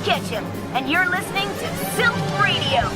Ketchum, and you're listening to Silph Radio.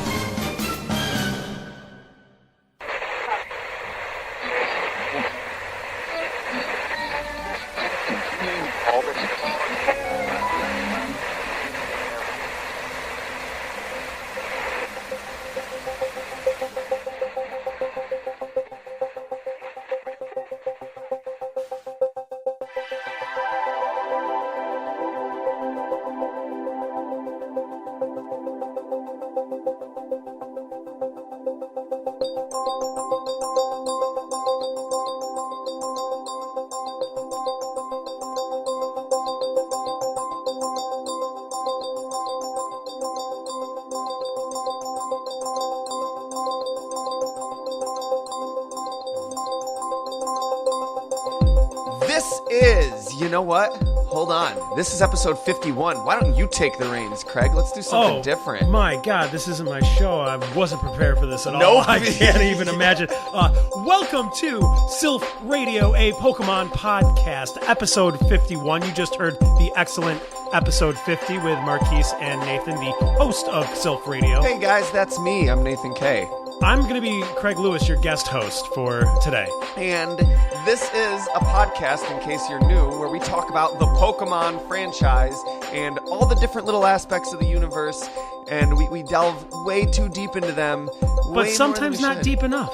You know what? Hold on. This is episode 51. Why don't you take the reins, Craig? Let's do something different. My God, this isn't my show. I wasn't prepared for this at all. Nope. I can't even imagine. Welcome to Silph Radio, a Pokemon podcast, episode 51. You just heard the excellent episode 50 with Marquise and Nathan, the host of Silph Radio. Hey guys, that's me. I'm Nathan K. I'm going to be Craig Lewis, your guest host for today. And this is a podcast, in case you're new, where we talk about the Pokemon franchise and all the different little aspects of the universe, and we delve way too deep into them. But sometimes not deep enough.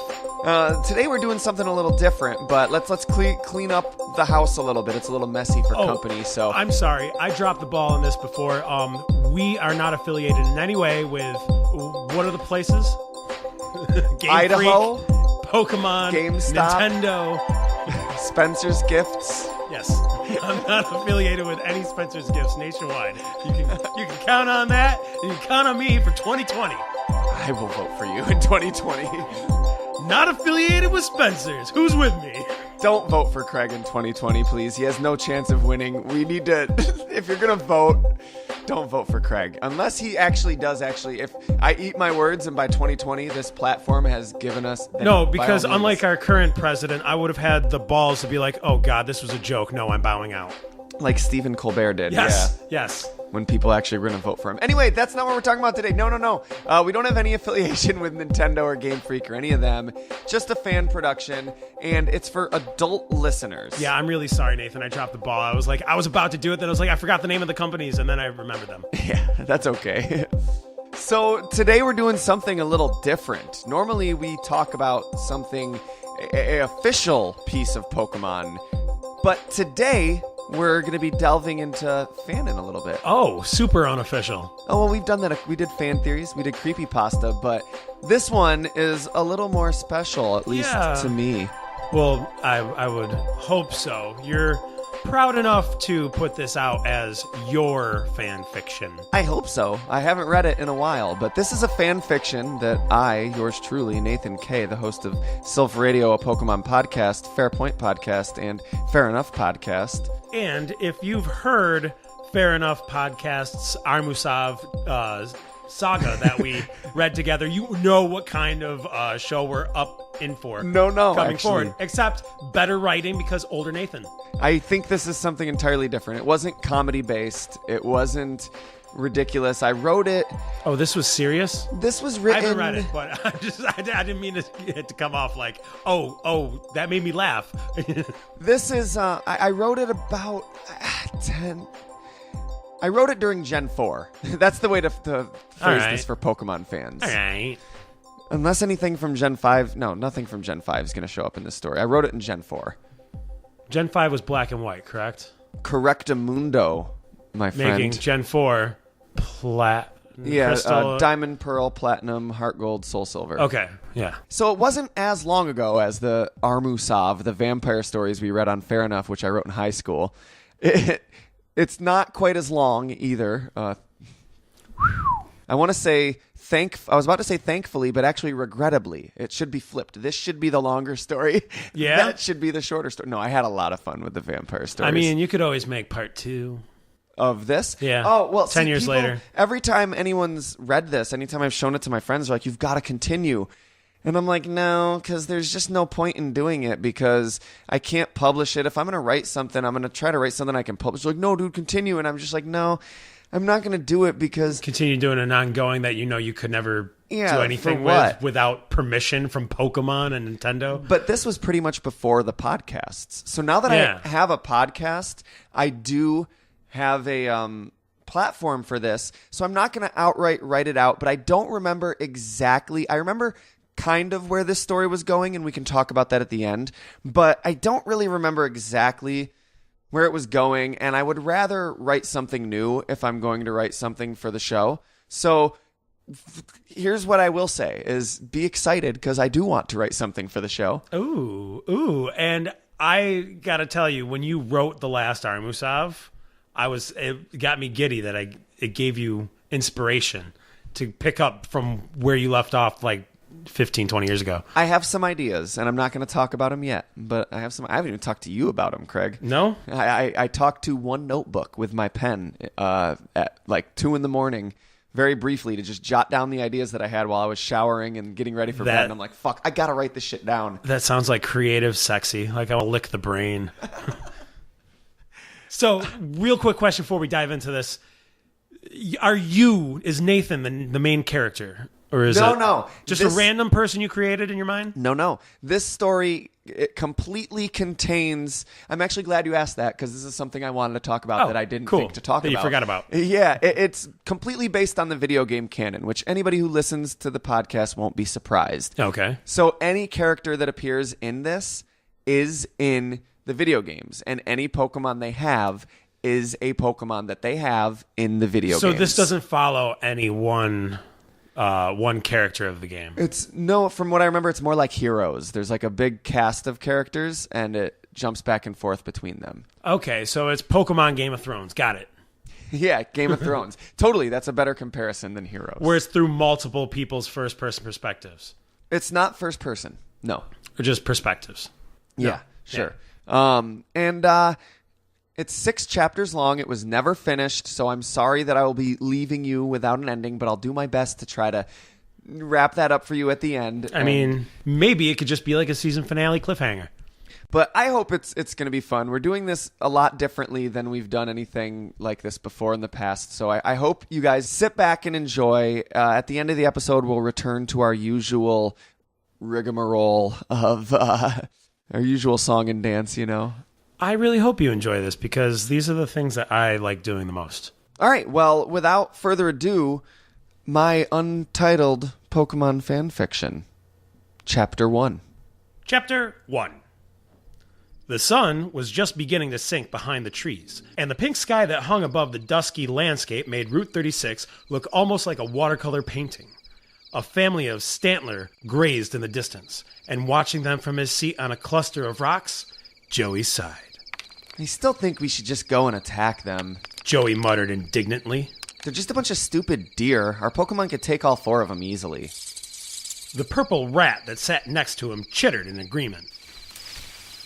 Today we're doing something a little different, but let's clean up the house a little bit. It's a little messy for company, so... I'm sorry. I dropped the ball on this before. We are not affiliated in any way with... What are the places? Game Idaho, Freak, Pokemon, GameStop, Nintendo, Spencer's Gifts. Yes, I'm not affiliated with any Spencer's Gifts nationwide. You can count on that, and you can count on me for 2020. I will vote for you in 2020. Not affiliated with Spencer's. Who's with me? Don't vote for Craig in 2020, please. He has no chance of winning. We need to... If you're going to vote, don't vote for Craig. Unless he does. If I eat my words and by 2020 this platform has given us... No, because unlike our current president, I would have had the balls to be like, oh God, this was a joke. No, I'm bowing out. Like Stephen Colbert did. Yes, yeah. yes. When people actually were going to vote for him. Anyway, that's not what we're talking about today. No. We don't have any affiliation with Nintendo or Game Freak or any of them. Just a fan production, and it's for adult listeners. Yeah, I'm really sorry, Nathan. I dropped the ball. I was about to do it, then I was like, I forgot the name of the companies, and then I remembered them. Yeah, that's okay. So today we're doing something a little different. Normally we talk about something, a official piece of Pokemon, but today... we're going to be delving into fanon a little bit. Oh, super unofficial. Oh, well, we've done that. We did fan theories. We did creepypasta. But this one is a little more special, at least to me. Well, I would hope so. You're proud enough to put this out as your fan fiction. I hope so. I haven't read it in a while, but this is a fan fiction that I, yours truly, Nathan K., the host of Silph Radio, a Pokemon podcast, Fair Point podcast, and Fair Enough podcast. And if you've heard Fair Enough podcast's Armusav saga that we read together, you know what kind of show we're up in for. No, coming actually. forward. Except better writing because older Nathan. I think this is something entirely different. It wasn't comedy-based. It wasn't ridiculous. I wrote it. Oh, this was serious? This was written... I haven't read it, but I didn't mean it to come off like, oh, that made me laugh. This is... I wrote it about 10... I wrote it during Gen 4. That's the way to phrase this for Pokemon fans. All right. Unless anything from Gen 5... No, nothing from Gen 5 is going to show up in this story. I wrote it in Gen 4. Gen 5 was black and white, correct? Correctamundo, my friend. Making Gen 4 crystal... Diamond, Pearl, Platinum, Heart Gold, Soul Silver. Okay, yeah. So it wasn't as long ago as the Armusav, the vampire stories we read on Fair Enough, which I wrote in high school. It's not quite as long either. I want to say I was about to say thankfully, but actually regrettably. It should be flipped. This should be the longer story. Yeah? That should be the shorter story. No, I had a lot of fun with the vampire stories. I mean, you could always make part 2. Of this? Yeah. Oh, well, 10 years later. Every time anyone's read this, anytime I've shown it to my friends, they're like, you've got to continue. And I'm like, no, because there's just no point in doing it because I can't publish it. If I'm going to write something, I'm going to try to write something I can publish. They're like, no, dude, continue. And I'm just like, no, I'm not going to do it because... Continue doing an ongoing that you could never do anything for what? without permission from Pokemon and Nintendo. But this was pretty much before the podcasts. So now that I have a podcast, I do have a platform for this. So I'm not going to outright write it out, but I don't remember exactly. I remember kind of where this story was going, and we can talk about that at the end. But I don't really remember exactly where it was going, and I would rather write something new if I'm going to write something for the show. So here's what I will say is be excited because I do want to write something for the show. Ooh. And I got to tell you, when you wrote the last Armusav, it got me giddy that it gave you inspiration to pick up from where you left off like 15, 20 years ago. I have some ideas, and I'm not going to talk about them yet, but I haven't even talked to you about them, Craig. No? I talked to one notebook with my pen at like 2 a.m, very briefly, to just jot down the ideas that I had while I was showering and getting ready for bed. And I'm like, fuck, I got to write this shit down. That sounds like creative, sexy. Like I'll lick the brain. So, real quick question before we dive into this. Is Nathan the main character? Or is No. Just a random person you created in your mind? No. This story, it completely contains... I'm actually glad you asked that because this is something I wanted to talk about that I didn't think to talk that about. You forgot about. Yeah, it's completely based on the video game canon, which anybody who listens to the podcast won't be surprised. Okay. So any character that appears in this is in the video games, and any Pokemon they have is a Pokemon that they have in the video games. So this doesn't follow any one character of the game. From what I remember, it's more like Heroes. There's like a big cast of characters, and it jumps back and forth between them. Okay, so it's Pokemon Game of Thrones. Got it. Yeah, Game of Thrones. Totally, that's a better comparison than Heroes. Where it's through multiple people's first-person perspectives. It's not first person, no. Or just perspectives. Yeah, sure. It's 6 chapters long. It was never finished, so I'm sorry that I will be leaving you without an ending, but I'll do my best to try to wrap that up for you at the end. I mean, maybe it could just be like a season finale cliffhanger. But I hope it's going to be fun. We're doing this a lot differently than we've done anything like this before in the past, so I hope you guys sit back and enjoy. At the end of the episode, we'll return to our usual rigmarole of our usual song and dance, I really hope you enjoy this because these are the things that I like doing the most. All right, well, without further ado, my untitled Pokemon fan fiction, Chapter 1. Chapter 1. The sun was just beginning to sink behind the trees, and the pink sky that hung above the dusky landscape made Route 36 look almost like a watercolor painting. A family of Stantler grazed in the distance, and watching them from his seat on a cluster of rocks, Joey sighed. I still think we should just go and attack them. Joey muttered indignantly. They're just a bunch of stupid deer. Our Pokemon could take all 4 of them easily. The purple rat that sat next to him chittered in agreement.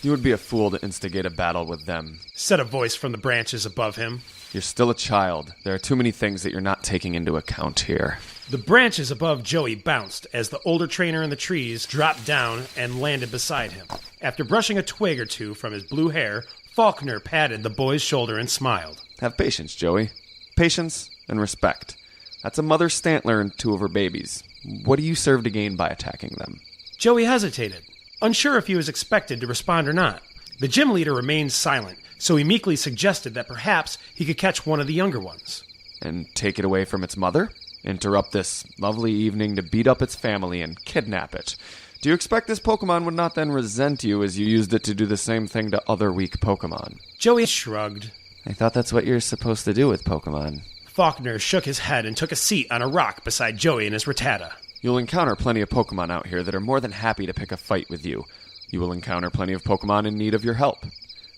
You would be a fool to instigate a battle with them, said a voice from the branches above him. You're still a child. There are too many things that you're not taking into account here. The branches above Joey bounced as the older trainer in the trees dropped down and landed beside him. After brushing a twig or two from his blue hair, Faulkner patted the boy's shoulder and smiled. Have patience, Joey. Patience and respect. That's a mother Stantler and 2 of her babies. What do you serve to gain by attacking them? Joey hesitated, unsure if he was expected to respond or not. The gym leader remained silent, so he meekly suggested that perhaps he could catch one of the younger ones. And take it away from its mother? Interrupt this lovely evening to beat up its family and kidnap it. Do you expect this Pokemon would not then resent you as you used it to do the same thing to other weak Pokemon? Joey shrugged. I thought that's what you're supposed to do with Pokemon. Faulkner shook his head and took a seat on a rock beside Joey and his Rattata. You'll encounter plenty of Pokemon out here that are more than happy to pick a fight with you. You will encounter plenty of Pokemon in need of your help.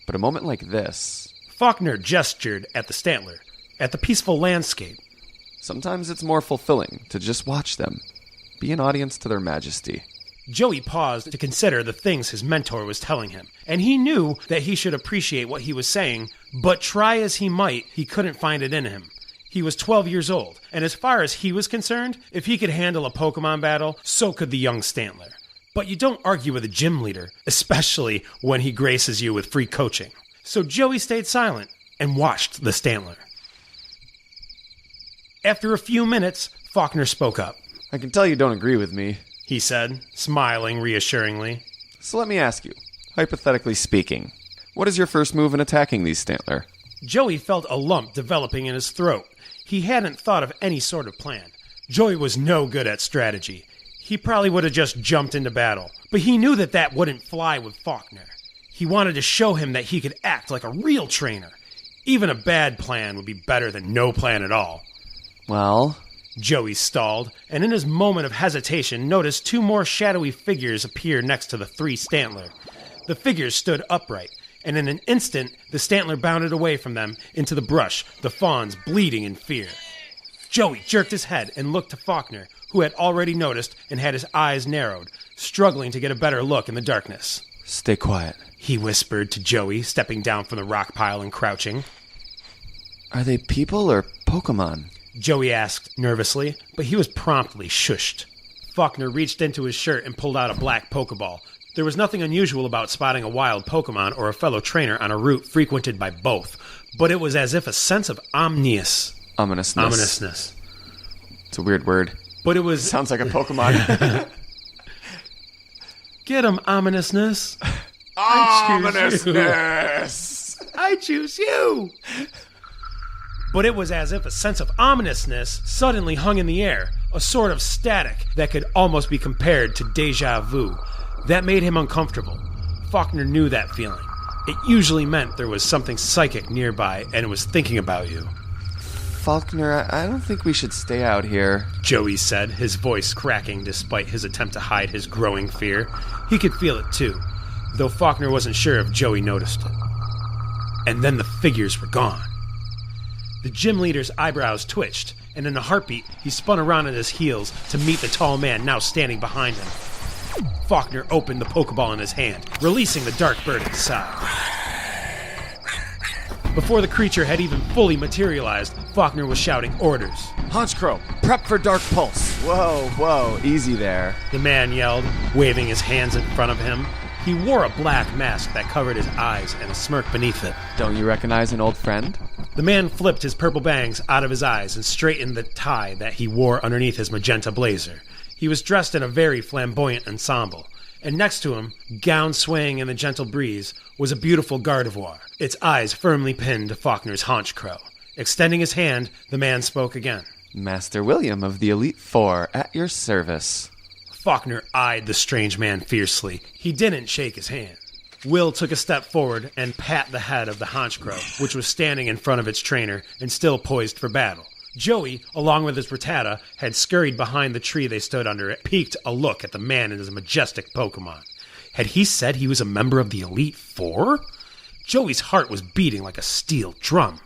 But a moment like this... Faulkner gestured at the Stantler, at the peaceful landscape. Sometimes it's more fulfilling to just watch them. Be an audience to their majesty. Joey paused to consider the things his mentor was telling him, and he knew that he should appreciate what he was saying, but try as he might, he couldn't find it in him. He was 12 years old, and as far as he was concerned, if he could handle a Pokemon battle, so could the young Stantler. But you don't argue with a gym leader, especially when he graces you with free coaching. So Joey stayed silent and watched the Stantler. After a few minutes, Faulkner spoke up. I can tell you don't agree with me, He said, smiling reassuringly. so let me ask you, hypothetically speaking, what is your first move in attacking these Stantler? Joey felt a lump developing in his throat. He hadn't thought of any sort of plan. Joey was no good at strategy. He probably would have just jumped into battle, but he knew that wouldn't fly with Faulkner. He wanted to show him that he could act like a real trainer. Even a bad plan would be better than no plan at all. Well, Joey stalled, and in his moment of hesitation noticed two more shadowy figures appear next to the three Stantler. The figures stood upright, and in an instant the Stantler bounded away from them into the brush, the fawns bleeding in fear. Joey jerked his head and looked to Faulkner, who had already noticed and had his eyes narrowed, struggling to get a better look in the darkness. stay quiet. He whispered to Joey, stepping down from the rock pile and crouching. Are they people or Pokemon? Joey asked nervously, but he was promptly shushed. Faulkner reached into his shirt and pulled out a black Pokeball. There was nothing unusual about spotting a wild Pokemon or a fellow trainer on a route frequented by both, but it was as if a sense of ominousness. It's a weird word. But it was... Sounds like a Pokemon. Get him, ominousness. Ominousness! I choose you! But it was as if a sense of ominousness suddenly hung in the air, a sort of static that could almost be compared to deja vu. That made him uncomfortable. Faulkner knew that feeling. It usually meant there was something psychic nearby and it was thinking about you. Faulkner, I don't think we should stay out here. Joey said, his voice cracking despite his attempt to hide his growing fear. He could feel it too, though Faulkner wasn't sure if Joey noticed it. And then the figures were gone. The gym leader's eyebrows twitched, and in a heartbeat, he spun around on his heels to meet the tall man now standing behind him. Faulkner opened the Pokeball in his hand, releasing the dark bird inside. Before the creature had even fully materialized, Faulkner was shouting orders. Honchkrow, prep for Dark Pulse. Whoa, easy there. The man yelled, waving his hands in front of him. He wore a black mask that covered his eyes and a smirk beneath it. Don't you recognize an old friend? The man flipped his purple bangs out of his eyes and straightened the tie that he wore underneath his magenta blazer. He was dressed in a very flamboyant ensemble, and next to him, gown swaying in the gentle breeze, was a beautiful Gardevoir, its eyes firmly pinned to Faulkner's Honchkrow. Extending his hand, the man spoke again. Master William of the Elite Four, at your service. Faulkner eyed the strange man fiercely. He didn't shake his hand. Will took a step forward and pat the head of the Honchkrow, which was standing in front of its trainer and still poised for battle. Joey, along with his Rattata, had scurried behind the tree they stood under. It peeked a look at the man and his majestic Pokemon. Had he said he was a member of the Elite Four? Joey's heart was beating like a steel drum.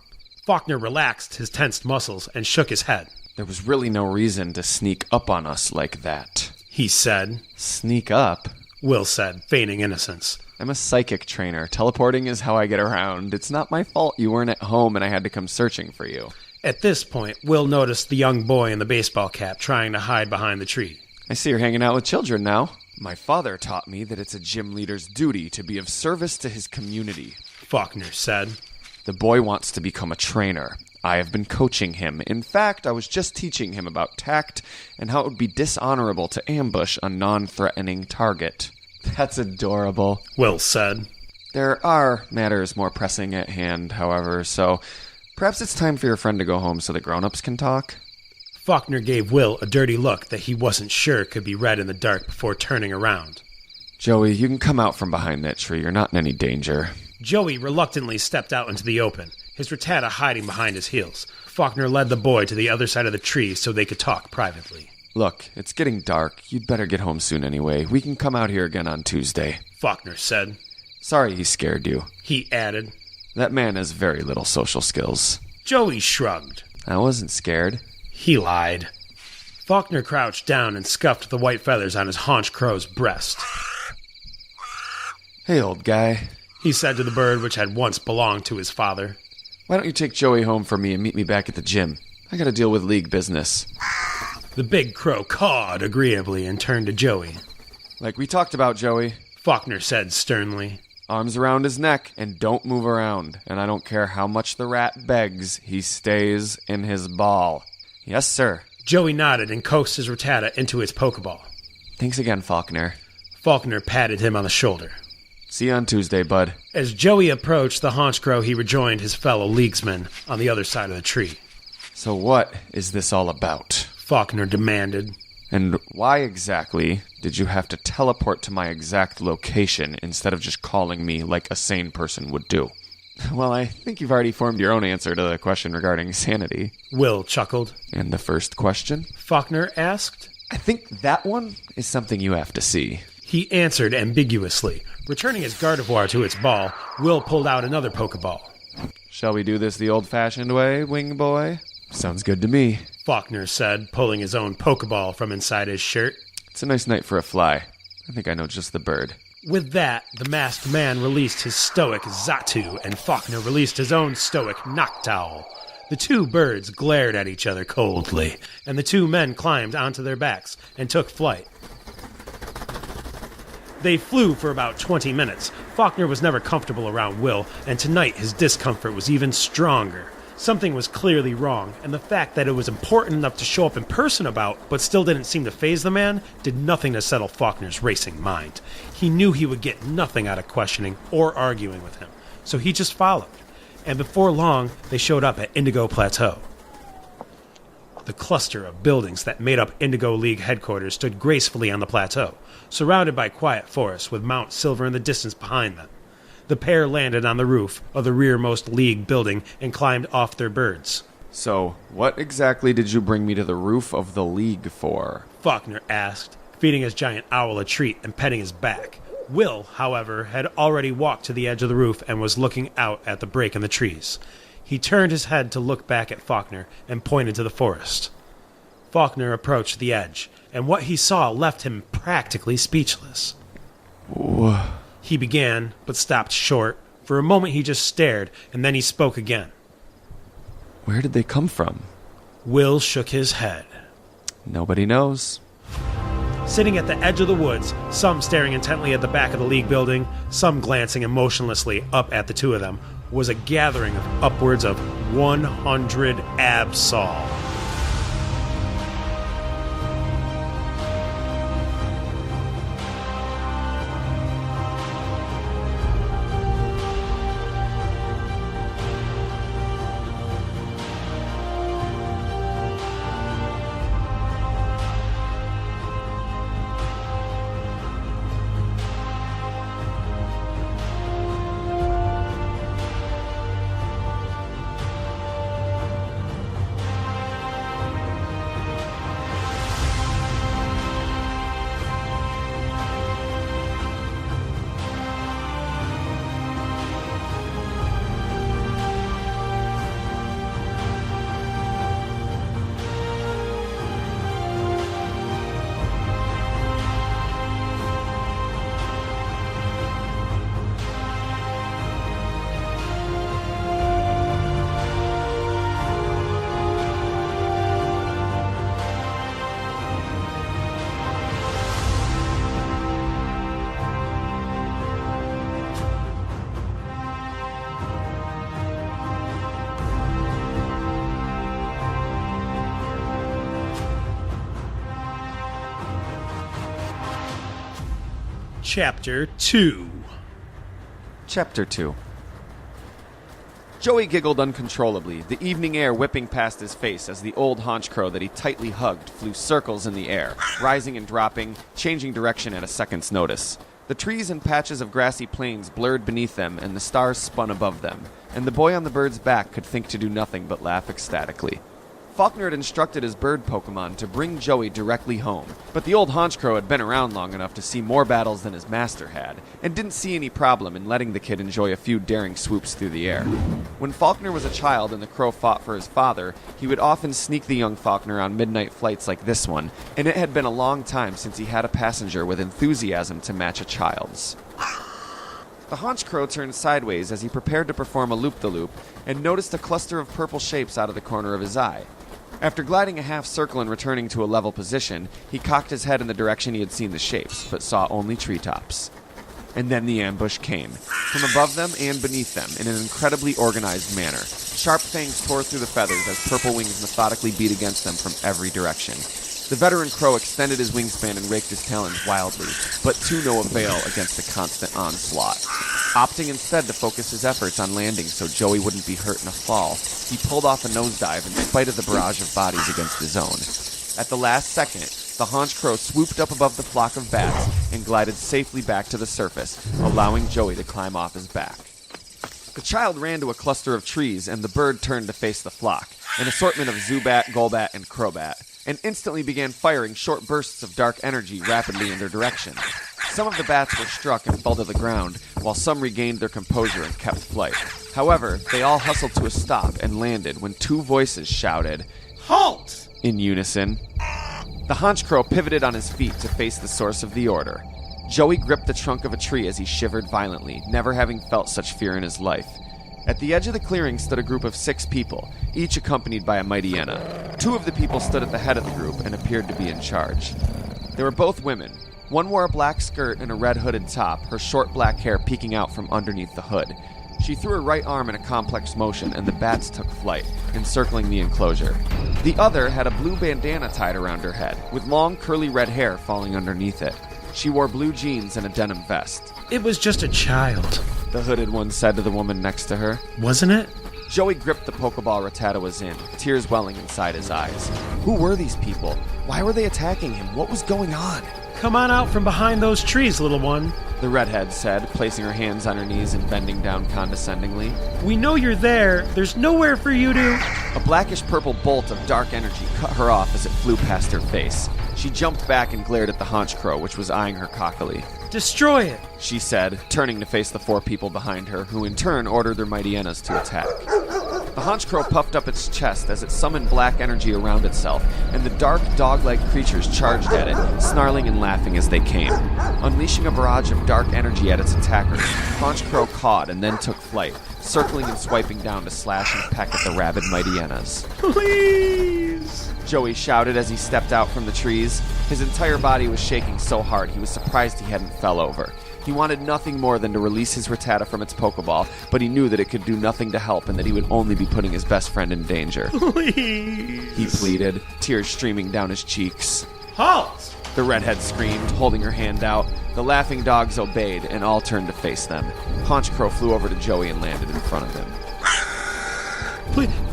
Faulkner relaxed his tensed muscles and shook his head. There was really no reason to sneak up on us like that. He said. Sneak up? Will said, feigning innocence. I'm a psychic trainer. Teleporting is how I get around. It's not my fault you weren't at home and I had to come searching for you. At this point, Will noticed the young boy in the baseball cap trying to hide behind the tree. I see you're hanging out with children now. My father taught me that it's a gym leader's duty to be of service to his community, Faulkner said. The boy wants to become a trainer. I have been coaching him. In fact, I was just teaching him about tact and how it would be dishonorable to ambush a non-threatening target. That's adorable, Will said. There are matters more pressing at hand, however, so perhaps it's time for your friend to go home so the grown-ups can talk? Faulkner gave Will a dirty look that he wasn't sure could be read in the dark before turning around. Joey, you can come out from behind that tree. You're not in any danger. Joey reluctantly stepped out into the open, his Rattata hiding behind his heels. Faulkner led the boy to the other side of the tree so they could talk privately. Look, it's getting dark. You'd better get home soon anyway. We can come out here again on Tuesday, Faulkner said. Sorry he scared you. He added. That man has very little social skills. Joey shrugged. I wasn't scared. He lied. Faulkner crouched down and scuffed the white feathers on his Honchkrow's breast. Hey, old guy, he said to the bird which had once belonged to his father. Why don't you take Joey home for me and meet me back at the gym? I gotta deal with league business. The big crow cawed agreeably and turned to Joey. Like we talked about, Joey, Faulkner said sternly. Arms around his neck and don't move around. And I don't care how much the rat begs, he stays in his ball. Yes, sir. Joey nodded and coaxed his Rattata into his Pokeball. Thanks again, Faulkner. Faulkner patted him on the shoulder. See you on Tuesday, bud. As Joey approached the Honchkrow, he rejoined his fellow leaguesman on the other side of the tree. So what is this all about? Faulkner demanded. And why exactly did you have to teleport to my exact location instead of just calling me like a sane person would do? Well, I think you've already formed your own answer to the question regarding sanity. Will chuckled. And the first question? Faulkner asked. I think that one is something you have to see. He answered ambiguously. Returning his Gardevoir to its ball, Will pulled out another Pokeball. Shall we do this the old-fashioned way, wing boy? Sounds good to me. Faulkner said, pulling his own Pokeball from inside his shirt. It's a nice night for a fly. I think I know just the bird. With that, the masked man released his stoic Xatu, and Faulkner released his own stoic Noctowl. The two birds glared at each other coldly, and the two men climbed onto their backs and took flight. They flew for about 20 minutes. Faulkner was never comfortable around Will, and tonight his discomfort was even stronger. Something was clearly wrong, and the fact that it was important enough to show up in person about, but still didn't seem to faze the man, did nothing to settle Faulkner's racing mind. He knew he would get nothing out of questioning or arguing with him, so he just followed. And before long, they showed up at Indigo Plateau. The cluster of buildings that made up Indigo League headquarters stood gracefully on the plateau, surrounded by quiet forests with Mount Silver in the distance behind them. The pair landed on the roof of the rearmost League building and climbed off their birds. So, what exactly did you bring me to the roof of the League for? Faulkner asked, feeding his giant owl a treat and petting his back. Will, however, had already walked to the edge of the roof and was looking out at the break in the trees. He turned his head to look back at Faulkner and pointed to the forest. Faulkner approached the edge, and what he saw left him practically speechless. Whoa. He began, but stopped short. For a moment he just stared, and then he spoke again. Where did they come from? Will shook his head. Nobody knows. Sitting at the edge of the woods, some staring intently at the back of the League building, some glancing emotionlessly up at the two of them, was a gathering of upwards of 100 Absol. Chapter 2. Chapter 2. Joey giggled uncontrollably, the evening air whipping past his face as the old Honchkrow that he tightly hugged flew circles in the air, rising and dropping, changing direction at a second's notice. The trees and patches of grassy plains blurred beneath them, and the stars spun above them, and the boy on the bird's back could think to do nothing but laugh ecstatically. Faulkner had instructed his bird Pokemon to bring Joey directly home, but the old Honchkrow had been around long enough to see more battles than his master had, and didn't see any problem in letting the kid enjoy a few daring swoops through the air. When Faulkner was a child and the crow fought for his father, he would often sneak the young Faulkner on midnight flights like this one, and it had been a long time since he had a passenger with enthusiasm to match a child's. The Honchkrow turned sideways as he prepared to perform a loop-the-loop, and noticed a cluster of purple shapes out of the corner of his eye. After gliding a half circle and returning to a level position, he cocked his head in the direction he had seen the shapes, but saw only treetops. And then the ambush came, from above them and beneath them, in an incredibly organized manner. Sharp fangs tore through the feathers as purple wings methodically beat against them from every direction. The veteran crow extended his wingspan and raked his talons wildly, but to no avail against the constant onslaught. Opting instead to focus his efforts on landing so Joey wouldn't be hurt in a fall, he pulled off a nosedive in spite of the barrage of bodies against his own. At the last second, the haunch crow swooped up above the flock of bats and glided safely back to the surface, allowing Joey to climb off his back. The child ran to a cluster of trees, and the bird turned to face the flock, an assortment of Zubat, Golbat, and Crobat, and instantly began firing short bursts of dark energy rapidly in their direction. Some of the bats were struck and fell to the ground, while some regained their composure and kept flight. However, they all hustled to a stop and landed when two voices shouted, "Halt!" in unison. The haunch crow pivoted on his feet to face the source of the order. Joey gripped the trunk of a tree as he shivered violently, never having felt such fear in his life. At the edge of the clearing stood a group of 6 people, each accompanied by a mighty hyena. 2 of the people stood at the head of the group and appeared to be in charge. They were both women. One wore a black skirt and a red hooded top, her short black hair peeking out from underneath the hood. She threw her right arm in a complex motion, and the bats took flight, encircling the enclosure. The other had a blue bandana tied around her head, with long curly red hair falling underneath it. She wore blue jeans and a denim vest. It was just a child, the hooded one said to the woman next to her. Wasn't it? Joey gripped the Pokeball Rattata was in, tears welling inside his eyes. Who were these people? Why were they attacking him? What was going on? Come on out from behind those trees, little one, the redhead said, placing her hands on her knees and bending down condescendingly. We know you're there. There's nowhere for you to... A blackish-purple bolt of dark energy cut her off as it flew past her face. She jumped back and glared at the haunch crow, which was eyeing her cockily. Destroy it, she said, turning to face the 4 people behind her, who in turn ordered their mighty hyenas to attack. The haunch crow puffed up its chest as it summoned black energy around itself, and the dark, dog-like creatures charged at it, snarling and laughing as they came. Unleashing a barrage of dark energy at its attackers, Haunch Crow cawed and then took flight, circling and swiping down to slash and peck at the rabid mighty hyenas. Please! Joey shouted as he stepped out from the trees. His entire body was shaking so hard he was surprised he hadn't fell over. He wanted nothing more than to release his Rattata from its Pokeball, but he knew that it could do nothing to help and that he would only be putting his best friend in danger. Please! He pleaded, tears streaming down his cheeks. Halt! The redhead screamed, holding her hand out. The laughing dogs obeyed, and all turned to face them. Haunch Crow flew over to Joey and landed in front of him.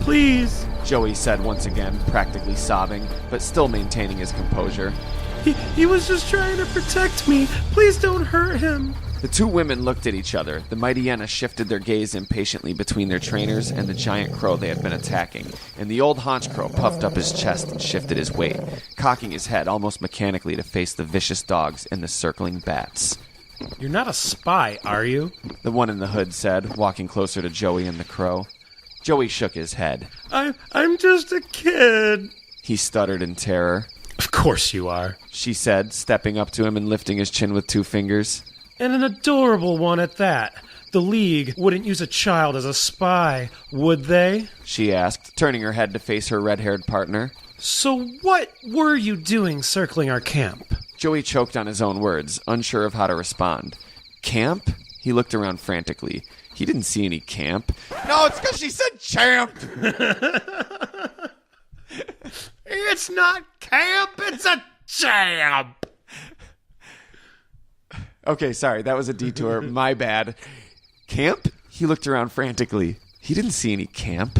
Please! Joey said once again, practically sobbing, but still maintaining his composure. He was just trying to protect me. Please don't hurt him. The 2 women looked at each other. The mighty hyena shifted their gaze impatiently between their trainers and the giant crow they had been attacking, and the old haunch crow puffed up his chest and shifted his weight, cocking his head almost mechanically to face the vicious dogs and the circling bats. You're not a spy, are you? The one in the hood said, walking closer to Joey and the crow. Joey shook his head. I'm just a kid, he stuttered in terror. Of course you are, she said, stepping up to him and lifting his chin with 2 fingers. And an adorable one at that. The League wouldn't use a child as a spy, would they? She asked, turning her head to face her red-haired partner. So what were you doing circling our camp? Joey choked on his own words, unsure of how to respond. Camp? He looked around frantically. He didn't see any camp. No, it's because she said champ! It's not camp, it's a champ! Okay, sorry, that was a detour. My bad. Camp? He looked around frantically. He didn't see any camp.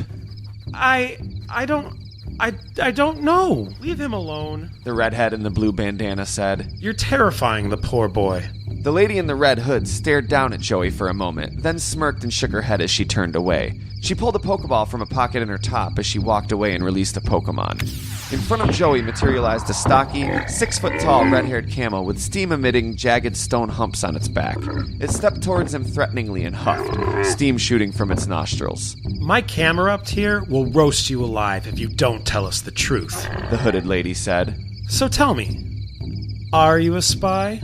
I don't know. Leave him alone, the redhead in the blue bandana said. You're terrifying the poor boy. The lady in the red hood stared down at Joey for a moment, then smirked and shook her head as she turned away. She pulled a Pokeball from a pocket in her top as she walked away and released a Pokemon. In front of Joey materialized a stocky, 6-foot-tall red-haired camel with steam-emitting, jagged stone humps on its back. It stepped towards him threateningly and huffed, steam shooting from its nostrils. My camera up here will roast you alive if you don't tell us the truth, the hooded lady said. So tell me, are you a spy?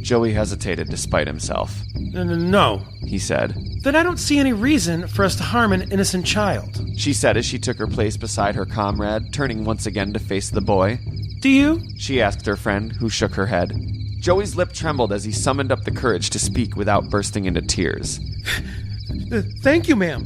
Joey hesitated despite himself. No, he said. Then I don't see any reason for us to harm an innocent child, she said as she took her place beside her comrade, turning once again to face the boy. Do you? She asked her friend, who shook her head. Joey's lip trembled as he summoned up the courage to speak without bursting into tears. Thank you, ma'am,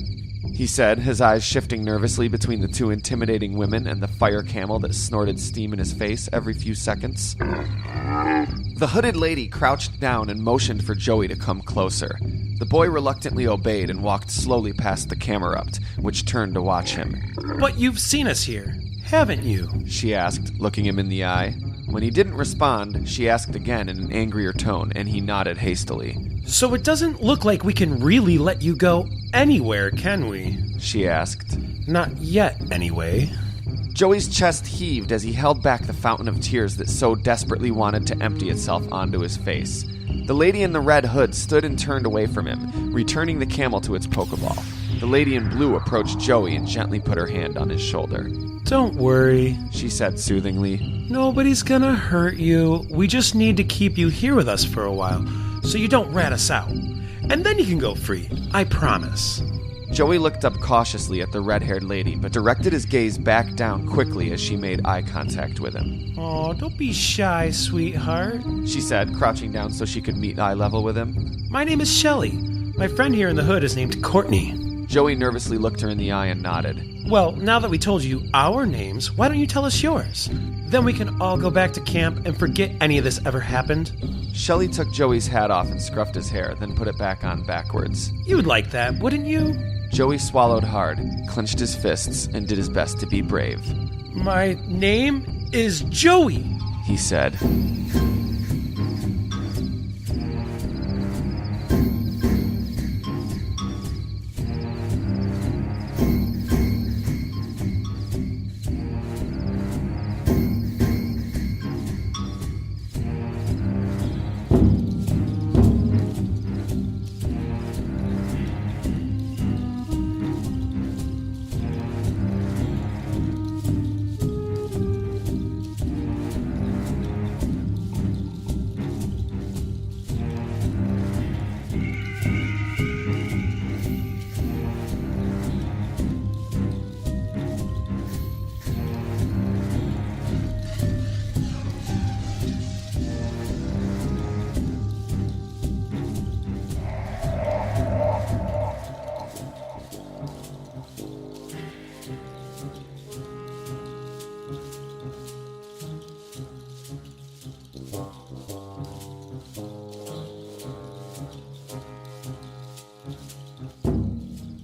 he said, his eyes shifting nervously between the two intimidating women and the fire camel that snorted steam in his face every few seconds. The hooded lady crouched down and motioned for Joey to come closer. The boy reluctantly obeyed and walked slowly past the camerupt, which turned to watch him. But you've seen us here, haven't you? She asked, looking him in the eye. When he didn't respond, she asked again in an angrier tone, and he nodded hastily. So it doesn't look like we can really let you go anywhere, can we? She asked. Not yet, anyway. Joey's chest heaved as he held back the fountain of tears that so desperately wanted to empty itself onto his face. The lady in the red hood stood and turned away from him, returning the camel to its Pokeball. The lady in blue approached Joey and gently put her hand on his shoulder. Don't worry, she said soothingly. Nobody's gonna hurt you. We just need to keep you here with us for a while, so you don't rat us out. And then you can go free, I promise. Joey looked up cautiously at the red-haired lady, but directed his gaze back down quickly as she made eye contact with him. Oh, don't be shy, sweetheart, she said, crouching down so she could meet eye level with him. My name is Shelly. My friend here in the hood is named Courtney. Joey nervously looked her in the eye and nodded. Well, now that we told you our names, why don't you tell us yours? Then we can all go back to camp and forget any of this ever happened. Shelly took Joey's hat off and scruffed his hair, then put it back on backwards. You would like that, wouldn't you? Joey swallowed hard, clenched his fists, and did his best to be brave. My name is Joey, he said.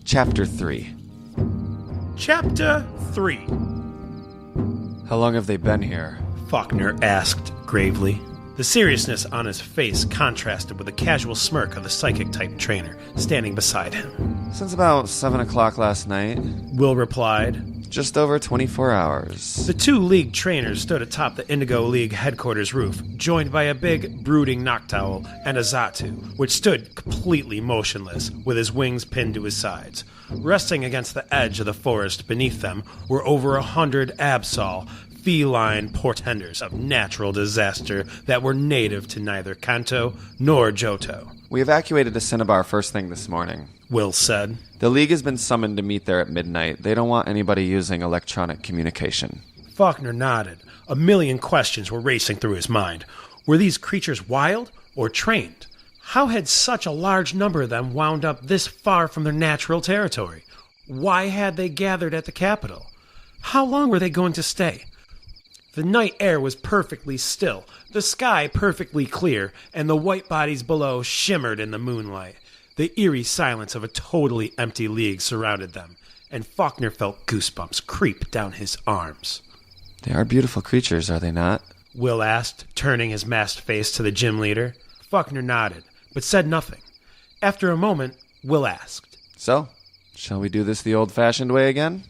Chapter 3. Chapter 3. How long have they been here? Faulkner asked gravely. The seriousness on his face contrasted with the casual smirk of the psychic-type trainer standing beside him. Since about 7 o'clock last night. Will replied. Just over 24 hours. The two League trainers stood atop the Indigo League headquarters roof, joined by a big, brooding Noctowl and a Xatu, which stood completely motionless, with his wings pinned to his sides. Resting against the edge of the forest beneath them were over 100 Absol, feline portenders of natural disaster that were native to neither Kanto nor Johto. We evacuated the Cinnabar first thing this morning, Will said. The League has been summoned to meet there at midnight. They don't want anybody using electronic communication. Faulkner nodded. A million questions were racing through his mind. Were these creatures wild or trained? How had such a large number of them wound up this far from their natural territory? Why had they gathered at the capital? How long were they going to stay? The night air was perfectly still, the sky perfectly clear, and the white bodies below shimmered in the moonlight. The eerie silence of a totally empty league surrounded them, and Faulkner felt goosebumps creep down his arms. They are beautiful creatures, are they not? Will asked, turning his masked face to the gym leader. Faulkner nodded, but said nothing. After a moment, Will asked, So, shall we do this the old-fashioned way again?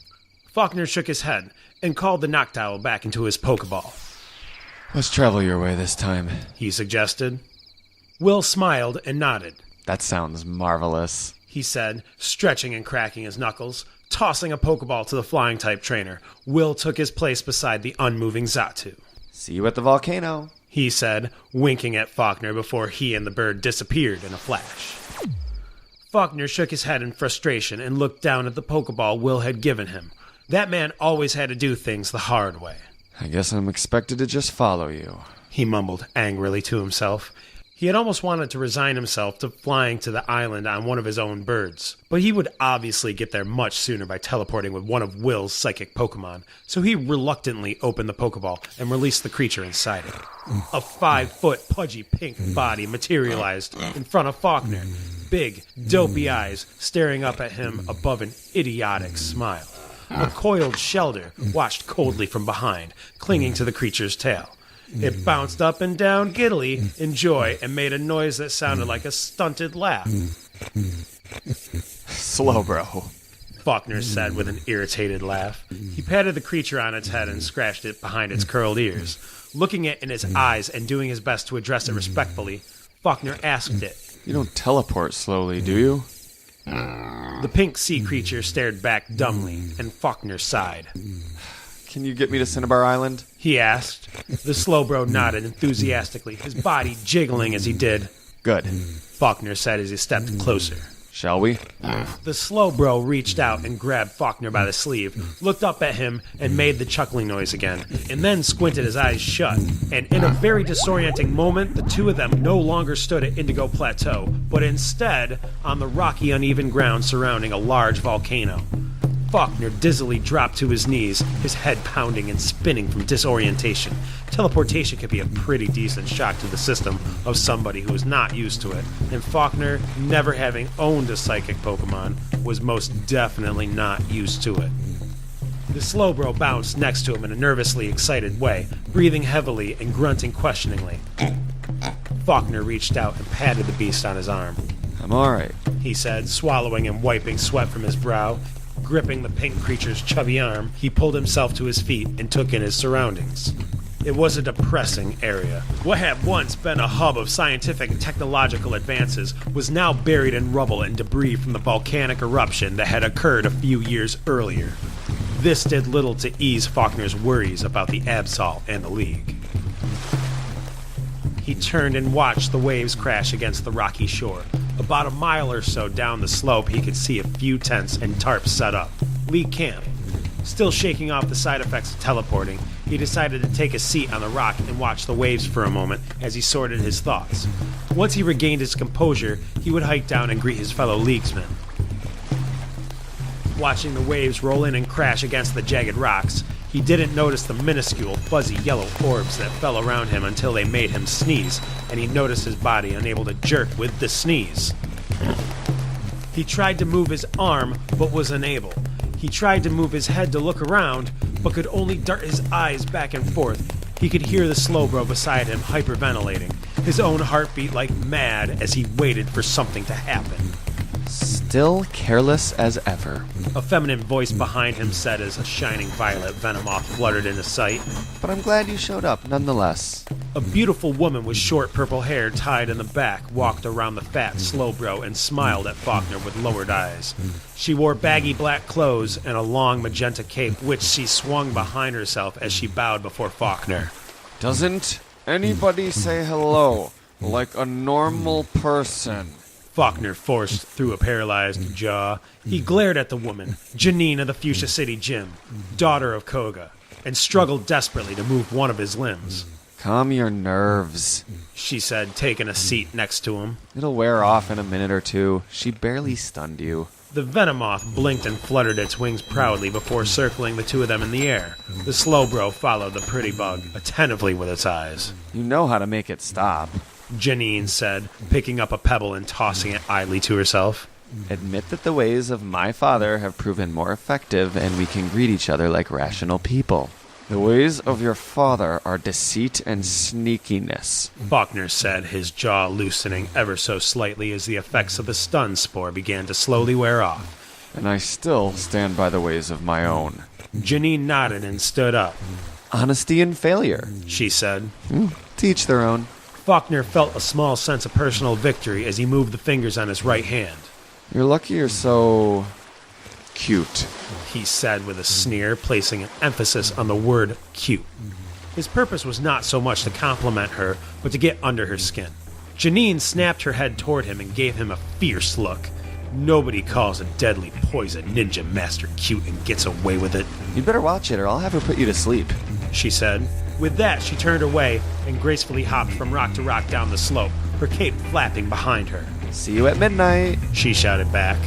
Faulkner shook his head and called the Noctowl back into his Pokeball. Let's travel your way this time, he suggested. Will smiled and nodded. That sounds marvelous, he said, stretching and cracking his knuckles. Tossing a Pokeball to the flying-type trainer, Will took his place beside the unmoving Xatu. See you at the volcano, he said, winking at Faulkner before he and the bird disappeared in a flash. Faulkner shook his head in frustration and looked down at the Pokeball Will had given him. That man always had to do things the hard way. I guess I'm expected to just follow you. he mumbled angrily to himself. He had almost wanted to resign himself to flying to the island on one of his own birds, but he would obviously get there much sooner by teleporting with one of Will's psychic Pokemon, so he reluctantly opened the Pokeball and released the creature inside it. A 5-foot pudgy pink body materialized in front of Faulkner, big, dopey eyes staring up at him above an idiotic smile. A coiled Shelder watched coldly from behind, clinging to the creature's tail. It bounced up and down giddily in joy and made a noise that sounded like a stunted laugh. Slowbro, Faulkner said with an irritated laugh. He patted the creature on its head and scratched it behind its curled ears. Looking it in its eyes and doing his best to address it respectfully, Faulkner asked it, you don't teleport slowly, do you? The pink sea creature stared back dumbly, and Faulkner sighed. Can you get me to Cinnabar Island? He asked. The Slowbro nodded enthusiastically, his body jiggling as he did. Good. Faulkner said as he stepped closer. Shall we? The Slowbro reached out and grabbed Faulkner by the sleeve, looked up at him, and made the chuckling noise again, and then squinted his eyes shut. And in a very disorienting moment, the two of them no longer stood at Indigo Plateau, but instead on the rocky, uneven ground surrounding a large volcano. Faulkner dizzily dropped to his knees, his head pounding and spinning from disorientation. Teleportation could be a pretty decent shock to the system of somebody who is not used to it, and Faulkner, never having owned a psychic Pokemon, was most definitely not used to it. The Slowbro bounced next to him in a nervously excited way, breathing heavily and grunting questioningly. Faulkner reached out and patted the beast on his arm. I'm alright, he said, swallowing and wiping sweat from his brow. Gripping the pink creature's chubby arm, he pulled himself to his feet and took in his surroundings. It was a depressing area. What had once been a hub of scientific and technological advances was now buried in rubble and debris from the volcanic eruption that had occurred a few years earlier. This did little to ease Faulkner's worries about the Absol and the League. He turned and watched the waves crash against the rocky shore. About a mile or so down the slope, he could see a few tents and tarps set up. League camp. Still shaking off the side effects of teleporting, he decided to take a seat on the rock and watch the waves for a moment as he sorted his thoughts. Once he regained his composure, he would hike down and greet his fellow leaguesmen. Watching the waves roll in and crash against the jagged rocks, he didn't notice the minuscule, fuzzy yellow orbs that fell around him until they made him sneeze, and he noticed his body unable to jerk with the sneeze. He tried to move his arm, but was unable. He tried to move his head to look around, but could only dart his eyes back and forth. He could hear the Slowbro beside him hyperventilating, his own heartbeat like mad as he waited for something to happen. Still careless as ever. A feminine voice behind him said as a shining violet Venomoth fluttered into sight. But I'm glad you showed up, nonetheless. A beautiful woman with short purple hair tied in the back walked around the fat Slowbro and smiled at Faulkner with lowered eyes. She wore baggy black clothes and a long magenta cape, which she swung behind herself as she bowed before Faulkner. Doesn't anybody say hello like a normal person? Faulkner forced through a paralyzed jaw. He glared at the woman, Janine of the Fuchsia City Gym, daughter of Koga, and struggled desperately to move one of his limbs. Calm your nerves, she said, taking a seat next to him. It'll wear off in a minute or two. She barely stunned you. The Venomoth blinked and fluttered its wings proudly before circling the two of them in the air. The Slowbro followed the pretty bug attentively with its eyes. You know how to make it stop, Janine said, picking up a pebble and tossing it idly to herself. Admit that the ways of my father have proven more effective, and we can greet each other like rational people. The ways of your father are deceit and sneakiness, Faulkner said, his jaw loosening ever so slightly as the effects of the stun spore began to slowly wear off. And I still stand by the ways of my own. Janine nodded and stood up. Honesty and failure, she said. To each their own. Faulkner felt a small sense of personal victory as he moved the fingers on his right hand. You're lucky you're so cute, he said with a sneer, placing an emphasis on the word cute. His purpose was not so much to compliment her, but to get under her skin. Janine snapped her head toward him and gave him a fierce look. Nobody calls a deadly poison ninja master cute and gets away with it. You'd better watch it or I'll have her put you to sleep. she said. With that, she turned away and gracefully hopped from rock to rock down the slope, her cape flapping behind her. See you at midnight, she shouted back.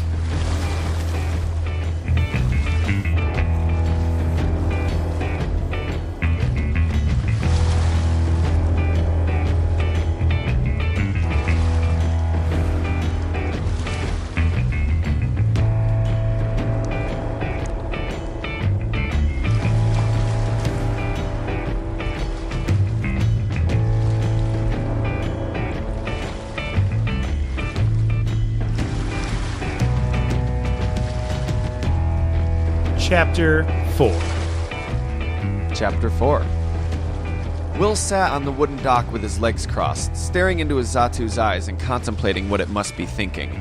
Chapter 4. Chapter 4. Will sat on the wooden dock with his legs crossed, staring into his Zatu's eyes and contemplating what it must be thinking.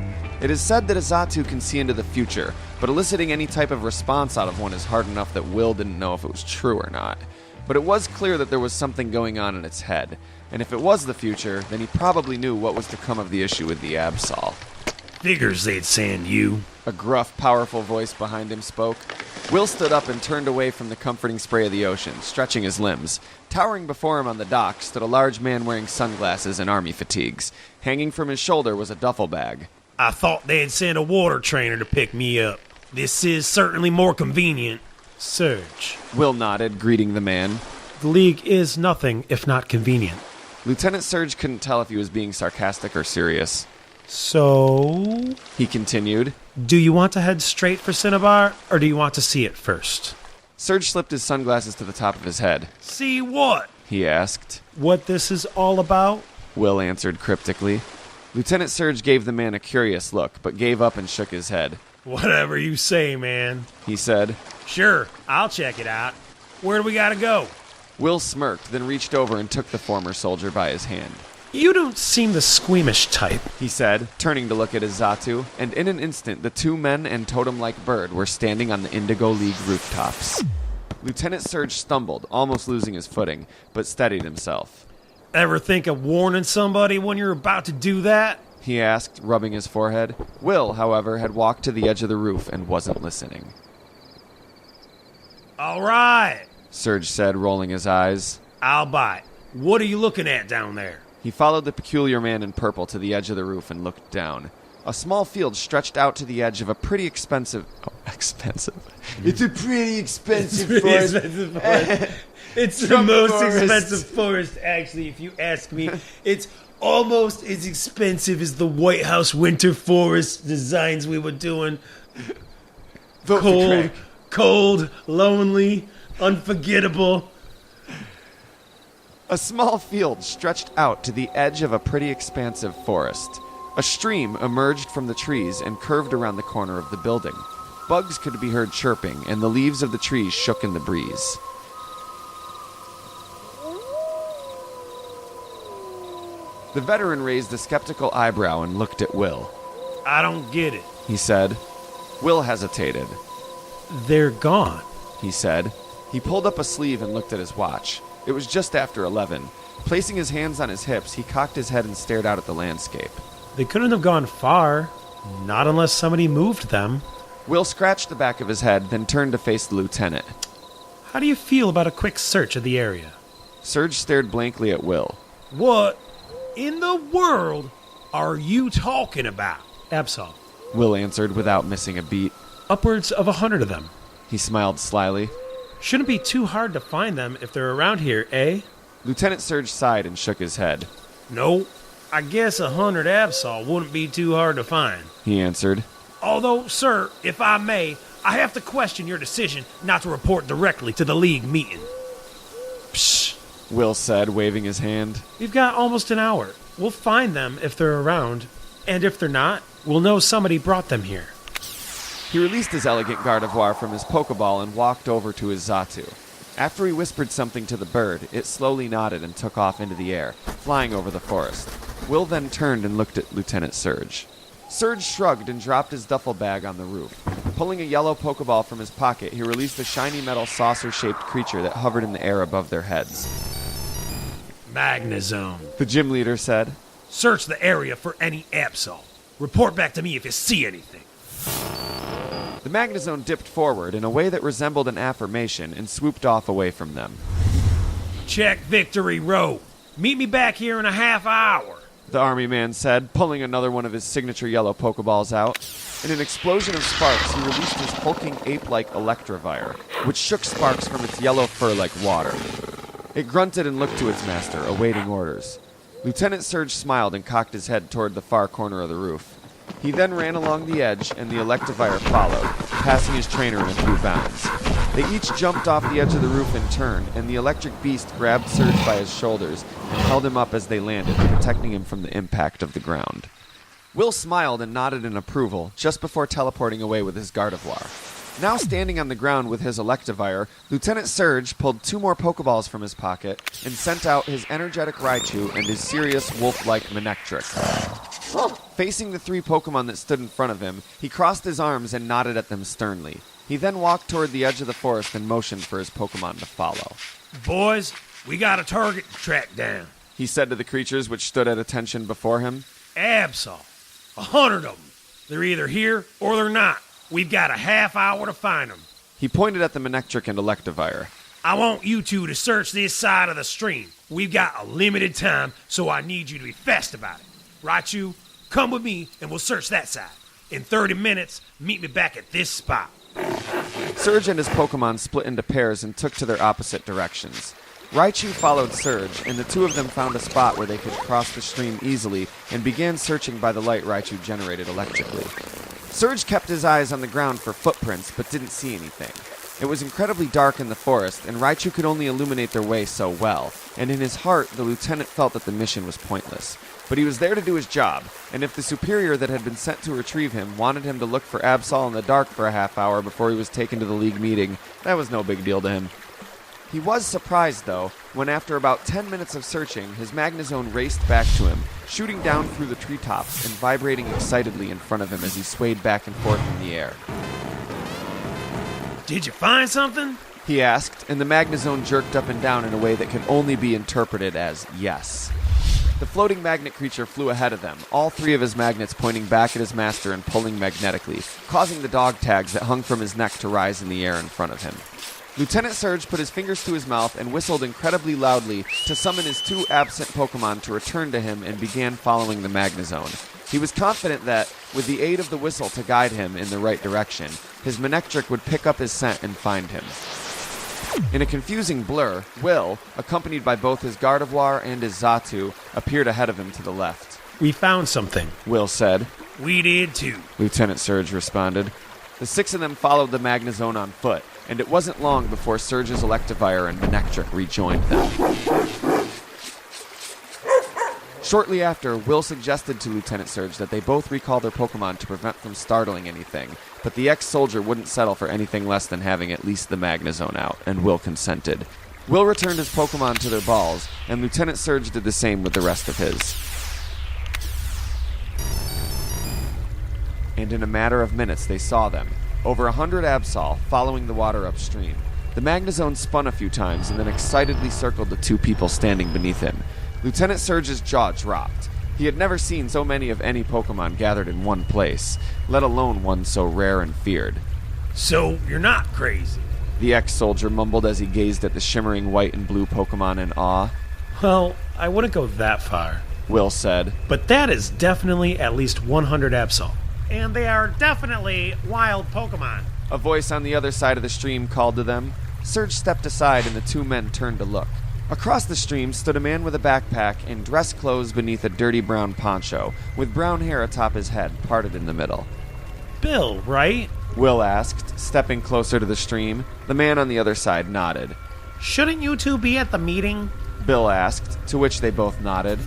It is said that a Zatu can see into the future, but eliciting any type of response out of one is hard enough that Will didn't know if it was true or not. But it was clear that there was something going on in its head, and if it was the future, then he probably knew what was to come of the issue with the Absol. Figures they'd send you. A gruff, powerful voice behind him spoke. Will stood up and turned away from the comforting spray of the ocean, stretching his limbs. Towering before him on the dock stood a large man wearing sunglasses and army fatigues. Hanging from his shoulder was a duffel bag. I thought they'd send a water trainer to pick me up. This is certainly more convenient. Surge. Will nodded, greeting the man. The League is nothing if not convenient. Lieutenant Surge couldn't tell if he was being sarcastic or serious. So, he continued, do you want to head straight for Cinnabar, or do you want to see it first? Surge slipped his sunglasses to the top of his head. See what? He asked. What this is all about? Will answered cryptically. Lieutenant Surge gave the man a curious look, but gave up and shook his head. Whatever you say, man, he said. Sure, I'll check it out. Where do we gotta go? Will smirked, then reached over and took the former soldier by his hand. You don't seem the squeamish type, he said, turning to look at his Zatu, and in an instant the two men and totem-like bird were standing on the Indigo League rooftops. Lieutenant Surge stumbled, almost losing his footing, but steadied himself. Ever think of warning somebody when you're about to do that? He asked, rubbing his forehead. Will, however, had walked to the edge of the roof and wasn't listening. All right, Surge said, rolling his eyes. I'll bite. What are you looking at down there? He followed the peculiar man in purple to the edge of the roof and looked down. A small field stretched out to the edge of a pretty expensive... Oh, expensive. It's a pretty expensive forest. It's the most expensive forest, actually, if you ask me. It's almost as expensive as the White House winter forest designs we were doing. Cold, lonely, unforgettable. A small field stretched out to the edge of a pretty expansive forest. A stream emerged from the trees and curved around the corner of the building. Bugs could be heard chirping, and the leaves of the trees shook in the breeze. The veteran raised a skeptical eyebrow and looked at Will. I don't get it, he said. Will hesitated. They're gone, he said. He pulled up a sleeve and looked at his watch. It was just after 11. Placing his hands on his hips, he cocked his head and stared out at the landscape. They couldn't have gone far, not unless somebody moved them. Will scratched the back of his head, then turned to face the lieutenant. How do you feel about a quick search of the area? Surge stared blankly at Will. What in the world are you talking about? Absol, Will answered without missing a beat. Upwards of 100 of them. He smiled slyly. Shouldn't be too hard to find them if they're around here, eh? Lieutenant Surge sighed and shook his head. No, I guess 100 Absol wouldn't be too hard to find, he answered. Although, sir, if I may, I have to question your decision not to report directly to the League meeting. Psh, Will said, waving his hand. We've got almost an hour. We'll find them if they're around, and if they're not, we'll know somebody brought them here. He released his elegant gardevoir from his Pokeball and walked over to his Zatu. After he whispered something to the bird, it slowly nodded and took off into the air, flying over the forest. Will then turned and looked at Lieutenant Surge. Surge shrugged and dropped his duffel bag on the roof. Pulling a yellow Pokeball from his pocket, he released a shiny metal saucer-shaped creature that hovered in the air above their heads. Magnezone, the gym leader said. Search the area for any Absol. Report back to me if you see anything. The Magnezone dipped forward in a way that resembled an affirmation and swooped off away from them. Check Victory Road. Meet me back here in a half hour. The army man said, pulling another one of his signature yellow Pokeballs out. In an explosion of sparks, he released his hulking ape-like Electivire, which shook sparks from its yellow fur like water. It grunted and looked to its master, awaiting orders. Lieutenant Surge smiled and cocked his head toward the far corner of the roof. He then ran along the edge, and the Electivire followed, passing his trainer in a few bounds. They each jumped off the edge of the roof in turn, and the electric beast grabbed Surge by his shoulders and held him up as they landed, protecting him from the impact of the ground. Will smiled and nodded in approval, just before teleporting away with his Gardevoir. Now standing on the ground with his Electivire, Lieutenant Surge pulled 2 more Pokeballs from his pocket and sent out his energetic Raichu and his serious wolf-like Manectric. Facing the 3 Pokemon that stood in front of him, he crossed his arms and nodded at them sternly. He then walked toward the edge of the forest and motioned for his Pokemon to follow. Boys, we got a target to track down. He said to the creatures which stood at attention before him. Absol. 100 of them. They're either here or they're not. We've got a half hour to find them. He pointed at the Manectric and Electivire. I want you two to search this side of the stream. We've got a limited time, so I need you to be fast about it. Raichu, come with me and we'll search that side. In 30 minutes, meet me back at this spot. Surge and his Pokemon split into pairs and took to their opposite directions. Raichu followed Surge, and the 2 of them found a spot where they could cross the stream easily and began searching by the light Raichu generated electrically. Surge kept his eyes on the ground for footprints, but didn't see anything. It was incredibly dark in the forest, and Raichu could only illuminate their way so well, and in his heart the lieutenant felt that the mission was pointless. But he was there to do his job, and if the superior that had been sent to retrieve him wanted him to look for Absol in the dark for a half hour before he was taken to the League meeting, that was no big deal to him. He was surprised, though, when after about 10 minutes of searching, his Magnezone raced back to him, shooting down through the treetops and vibrating excitedly in front of him as he swayed back and forth in the air. Did you find something? He asked, and the Magnezone jerked up and down in a way that could only be interpreted as yes. The floating magnet creature flew ahead of them, all 3 of his magnets pointing back at his master and pulling magnetically, causing the dog tags that hung from his neck to rise in the air in front of him. Lieutenant Surge put his fingers to his mouth and whistled incredibly loudly to summon his 2 absent Pokemon to return to him and began following the Magnezone. He was confident that, with the aid of the whistle to guide him in the right direction, his Manectric would pick up his scent and find him. In a confusing blur, Will, accompanied by both his Gardevoir and his Xatu, appeared ahead of him to the left. We found something. Will said. We did too. Lieutenant Surge responded. The 6 of them followed the Magnezone on foot, and it wasn't long before Surge's Electivire and Manectric rejoined them. Shortly after, Will suggested to Lieutenant Surge that they both recall their Pokemon to prevent from startling anything, but the ex-soldier wouldn't settle for anything less than having at least the Magnezone out, and Will consented. Will returned his Pokemon to their balls, and Lieutenant Surge did the same with the rest of his. And in a matter of minutes they saw them, over 100 Absol, following the water upstream. The Magnezone spun a few times and then excitedly circled the 2 people standing beneath him. Lieutenant Surge's jaw dropped. He had never seen so many of any Pokemon gathered in one place, let alone one so rare and feared. So, you're not crazy? The ex-soldier mumbled as he gazed at the shimmering white and blue Pokemon in awe. Well, I wouldn't go that far, Will said. But that is definitely at least 100 Absol. And they are definitely wild Pokemon. A voice on the other side of the stream called to them. Surge stepped aside and the 2 men turned to look. Across the stream stood a man with a backpack and dress clothes beneath a dirty brown poncho, with brown hair atop his head, parted in the middle. Bill, right? Will asked, stepping closer to the stream. The man on the other side nodded. Shouldn't you 2 be at the meeting? Bill asked, to which they both nodded.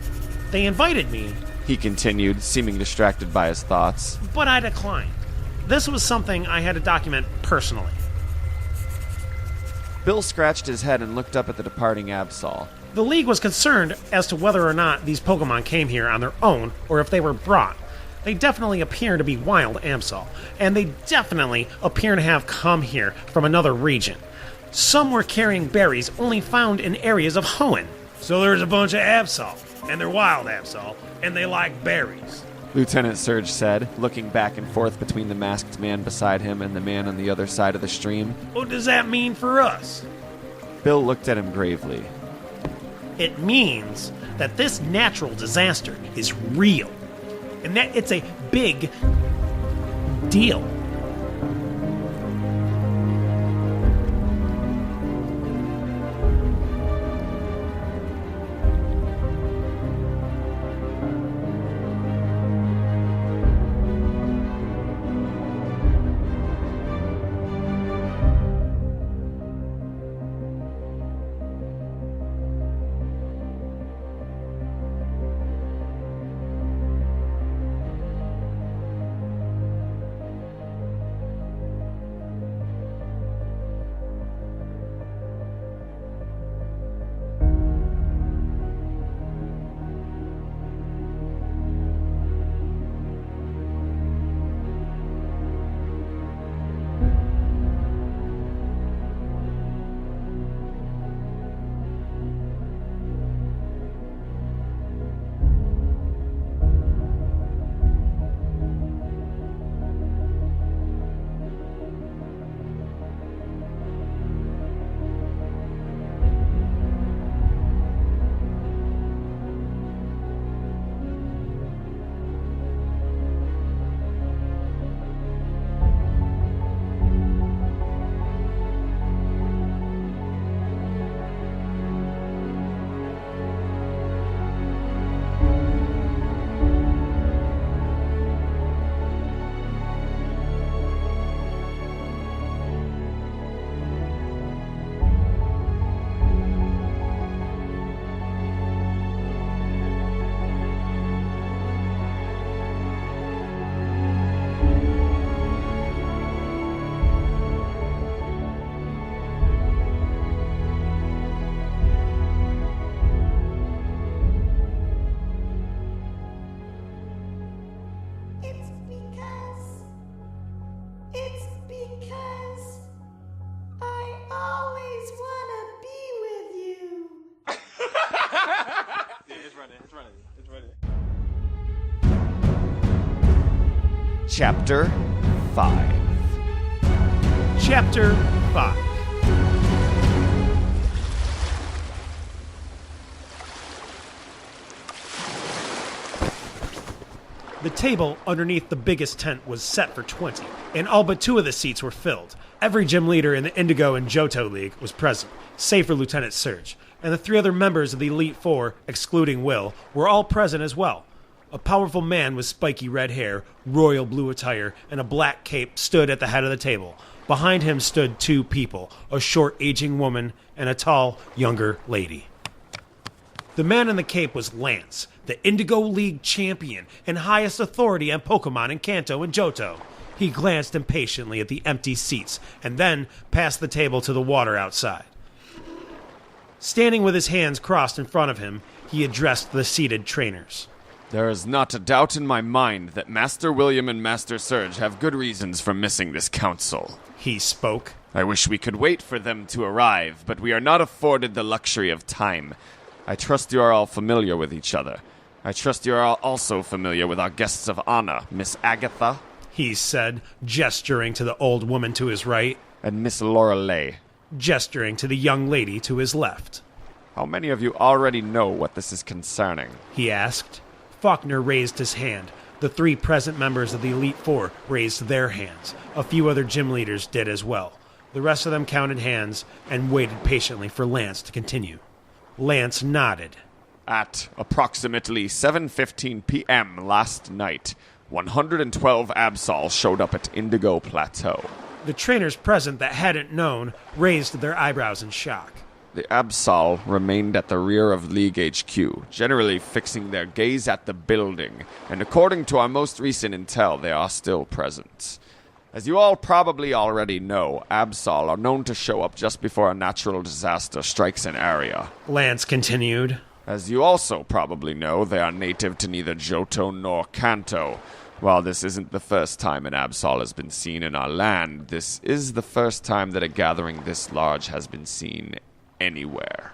They invited me, he continued, seeming distracted by his thoughts. But I declined. This was something I had to document personally. Bill scratched his head and looked up at the departing Absol. The League was concerned as to whether or not these Pokemon came here on their own or if they were brought. They definitely appear to be wild Absol, and they definitely appear to have come here from another region. Some were carrying berries only found in areas of Hoenn. So there's a bunch of Absol, and they're wild Absol, and they like berries. Lieutenant Surge said, looking back and forth between the masked man beside him and the man on the other side of the stream. What does that mean for us? Bill looked at him gravely. It means that this natural disaster is real, and that it's a big deal. Chapter 5. Chapter 5. The table underneath the biggest tent was set for 20, and all but 2 of the seats were filled. Every gym leader in the Indigo and Johto League was present, save for Lieutenant Surge, and the 3 other members of the Elite Four, excluding Will, were all present as well. A powerful man with spiky red hair, royal blue attire, and a black cape stood at the head of the table. Behind him stood 2 people, a short, aging woman and a tall, younger lady. The man in the cape was Lance, the Indigo League champion and highest authority on Pokemon in Kanto and Johto. He glanced impatiently at the empty seats and then passed the table to the water outside. Standing with his hands crossed in front of him, he addressed the seated trainers. There is not a doubt in my mind that Master William and Master Surge have good reasons for missing this council. He spoke. I wish we could wait for them to arrive, but we are not afforded the luxury of time. I trust you are all familiar with each other. I trust you are all also familiar with our guests of honor, Miss Agatha, he said, gesturing to the old woman to his right, and Miss Lorelei, gesturing to the young lady to his left. How many of you already know what this is concerning? He asked. Faulkner raised his hand. The 3 present members of the Elite Four raised their hands. A few other gym leaders did as well. The rest of them counted hands and waited patiently for Lance to continue. Lance nodded. At approximately 7:15 p.m. last night, 112 Absol showed up at Indigo Plateau. The trainers present that hadn't known raised their eyebrows in shock. The Absol remained at the rear of League HQ, generally fixing their gaze at the building, and according to our most recent intel, they are still present. As you all probably already know, Absol are known to show up just before a natural disaster strikes an area. Lance continued. As you also probably know, they are native to neither Johto nor Kanto. While this isn't the first time an Absol has been seen in our land, this is the first time that a gathering this large has been seen anywhere.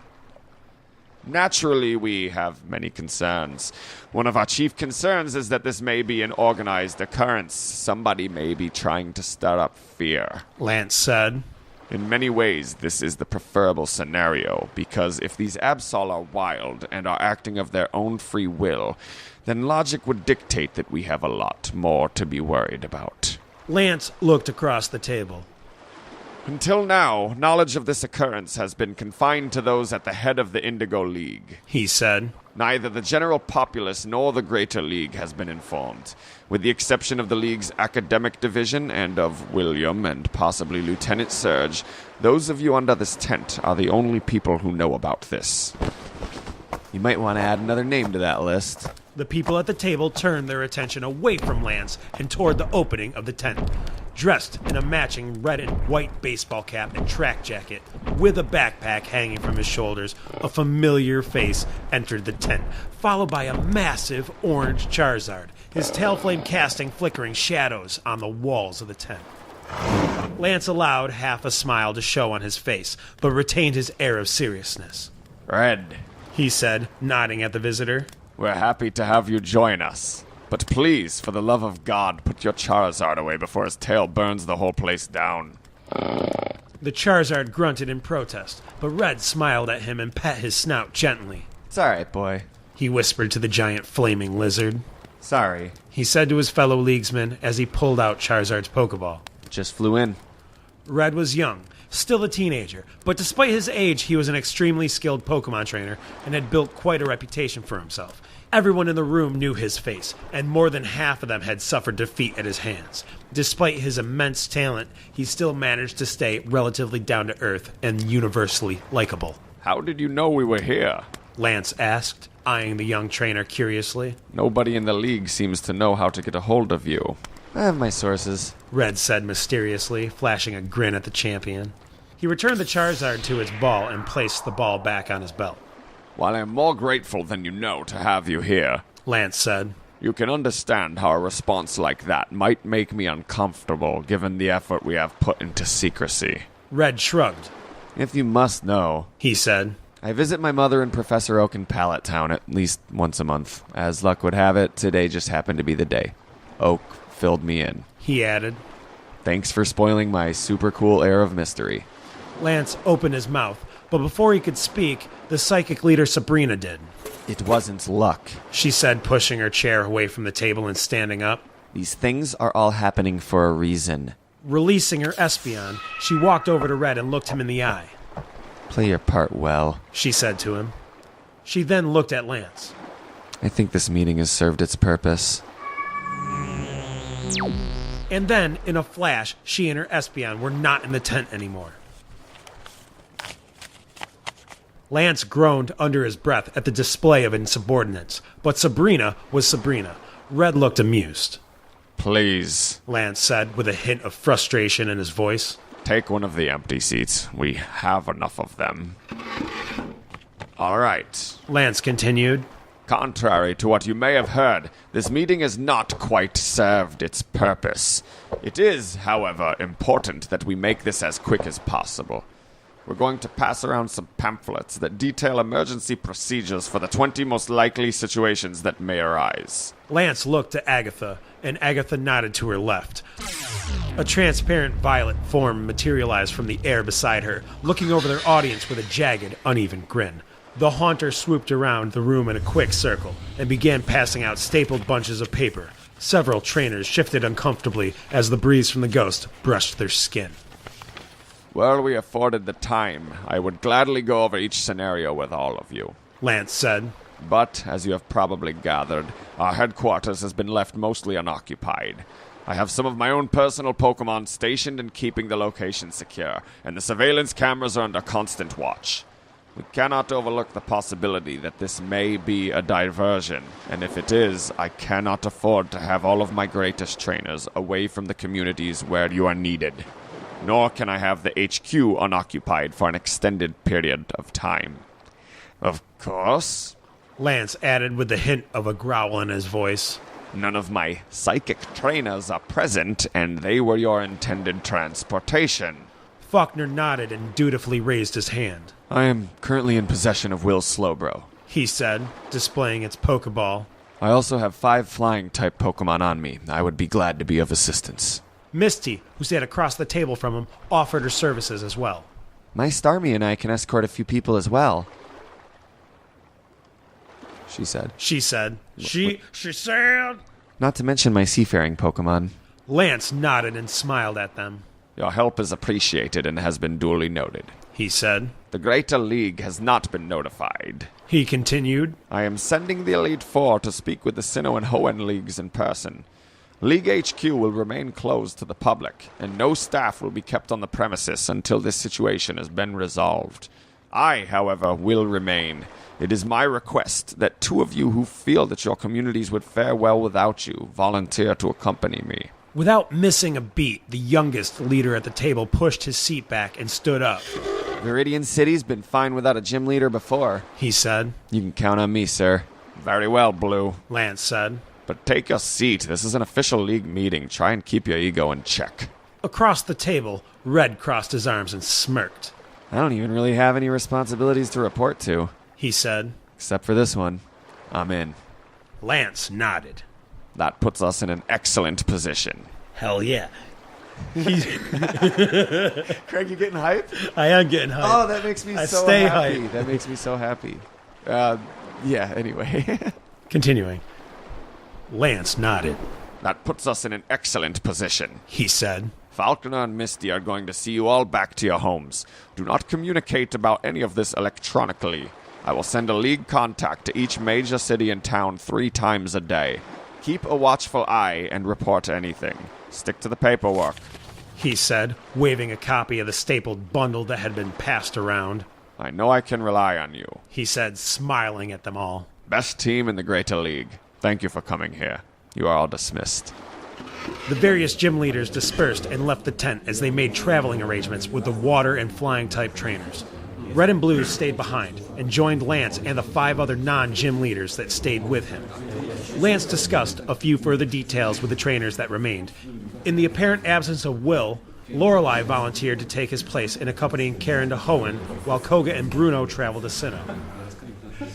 Naturally, we have many concerns. One of our chief concerns is that this may be an organized occurrence. Somebody may be trying to stir up fear. Lance said. In many ways, this is the preferable scenario, because if these Absol are wild and are acting of their own free will, then logic would dictate that we have a lot more to be worried about. Lance looked across the table. Until now, knowledge of this occurrence has been confined to those at the head of the Indigo League. He said. Neither the general populace nor the Greater League has been informed, with the exception of the League's academic division and of William and possibly Lieutenant Surge. Those of you under this tent are the only people who know about this. You might want to add another name to that list. The people at the table turned their attention away from Lance and toward the opening of the tent. Dressed in a matching red and white baseball cap and track jacket, with a backpack hanging from his shoulders, a familiar face entered the tent, followed by a massive orange Charizard, his tail flame casting flickering shadows on the walls of the tent. Lance allowed half a smile to show on his face, but retained his air of seriousness. Red, He said, nodding at the visitor. we're happy to have you join us. But please, for the love of God, put your Charizard away before his tail burns the whole place down. The Charizard grunted in protest, but Red smiled at him and pet his snout gently. It's all right, boy. He whispered to the giant flaming lizard. Sorry. He said to his fellow leaguesman as he pulled out Charizard's Pokeball. Just flew in. Red was young, still a teenager, but despite his age, he was an extremely skilled Pokemon trainer and had built quite a reputation for himself. Everyone in the room knew his face, and more than half of them had suffered defeat at his hands. Despite his immense talent, he still managed to stay relatively down to earth and universally likable. How did you know we were here? Lance asked, eyeing the young trainer curiously. Nobody in the League seems to know how to get a hold of you. I have my sources. Red said mysteriously, flashing a grin at the champion. He returned the Charizard to its ball and placed the ball back on his belt. While I am more grateful than you know to have you here, Lance said. You can understand how a response like that might make me uncomfortable given the effort we have put into secrecy. Red shrugged. If you must know, He said. I visit my mother and Professor Oak in Pallet Town at least once a month. As luck would have it, today just happened to be the day. Oak filled me in. He added. Thanks for spoiling my super cool air of mystery. Lance opened his mouth, but before he could speak, the psychic leader Sabrina did. It wasn't luck. She said, pushing her chair away from the table and standing up. These things are all happening for a reason. Releasing her Espeon, she walked over to Red and looked him in the eye. Play your part well. She said to him. She then looked at Lance. I think this meeting has served its purpose. And then, in a flash, she and her Espeon were not in the tent anymore. Lance groaned under his breath at the display of insubordinates, but Sabrina was Sabrina. Red looked amused. Please, Lance said, with a hint of frustration in his voice. take one of the empty seats. We have enough of them. All right. Lance continued. Contrary to what you may have heard, this meeting has not quite served its purpose. It is, however, important that we make this as quick as possible. We're going to pass around some pamphlets that detail emergency procedures for the 20 most likely situations that may arise. Lance looked to Agatha, and Agatha nodded to her left. A transparent violet form materialized from the air beside her, looking over their audience with a jagged, uneven grin. The Haunter swooped around the room in a quick circle and began passing out stapled bunches of paper. Several trainers shifted uncomfortably as the breeze from the ghost brushed their skin. Were we afforded the time, I would gladly go over each scenario with all of you. Lance said. But, as you have probably gathered, our headquarters has been left mostly unoccupied. I have some of my own personal Pokemon stationed and keeping the location secure, and the surveillance cameras are under constant watch. We cannot overlook the possibility that this may be a diversion, and if it is, I cannot afford to have all of my greatest trainers away from the communities where you are needed. Nor can I have the HQ unoccupied for an extended period of time. Of course, Lance added with the hint of a growl in his voice. none of my psychic trainers are present, and they were your intended transportation. Faulkner nodded and dutifully raised his hand. I am currently in possession of Will's Slowbro. He said, displaying its Pokeball. I also have 5 flying-type Pokemon on me. I would be glad to be of assistance. Misty, who sat across the table from him, offered her services as well. My Starmie and I can escort a few people as well, she said. She said. She said. Not to mention my seafaring Pokemon. Lance nodded and smiled at them. Your help is appreciated and has been duly noted. He said. The Greater League has not been notified. He continued. I am sending the Elite Four to speak with the Sinnoh and Hoenn Leagues in person. League HQ will remain closed to the public, and no staff will be kept on the premises until this situation has been resolved. I, however, will remain. It is my request that two of you who feel that your communities would fare well without you volunteer to accompany me. Without missing a beat, the youngest leader at the table pushed his seat back and stood up. Viridian City's been fine without a gym leader before, He said. You can count on me, sir. Very well, Blue. Lance said. But take your seat. This is an official league meeting. Try and keep your ego in check. Across the table, Red crossed his arms and smirked. I don't even really have any responsibilities to report to, He said. except for this one. I'm in. Lance nodded. That puts us in an excellent position. Hell yeah. He's, Craig, you getting hype? I am getting hyped. Oh, that makes me I so stay happy. hyped. That makes me so happy. Yeah, anyway. Continuing. Lance nodded. That puts us in an excellent position. He said. Falconer and Misty are going to see you all back to your homes. Do not communicate about any of this electronically. I will send a league contact to each major city and town 3 times a day. Keep a watchful eye and report anything. Stick to the paperwork. He said, waving a copy of the stapled bundle that had been passed around. I know I can rely on you. He said, smiling at them all. Best team in the Greater League. Thank you for coming here. You are all dismissed. The various gym leaders dispersed and left the tent as they made traveling arrangements with the water and flying type trainers. Red and Blue stayed behind and joined Lance and the 5 other non-gym leaders that stayed with him. Lance discussed a few further details with the trainers that remained. In the apparent absence of Will, Lorelei volunteered to take his place in accompanying Karen to Hoenn, while Koga and Bruno traveled to Sinnoh.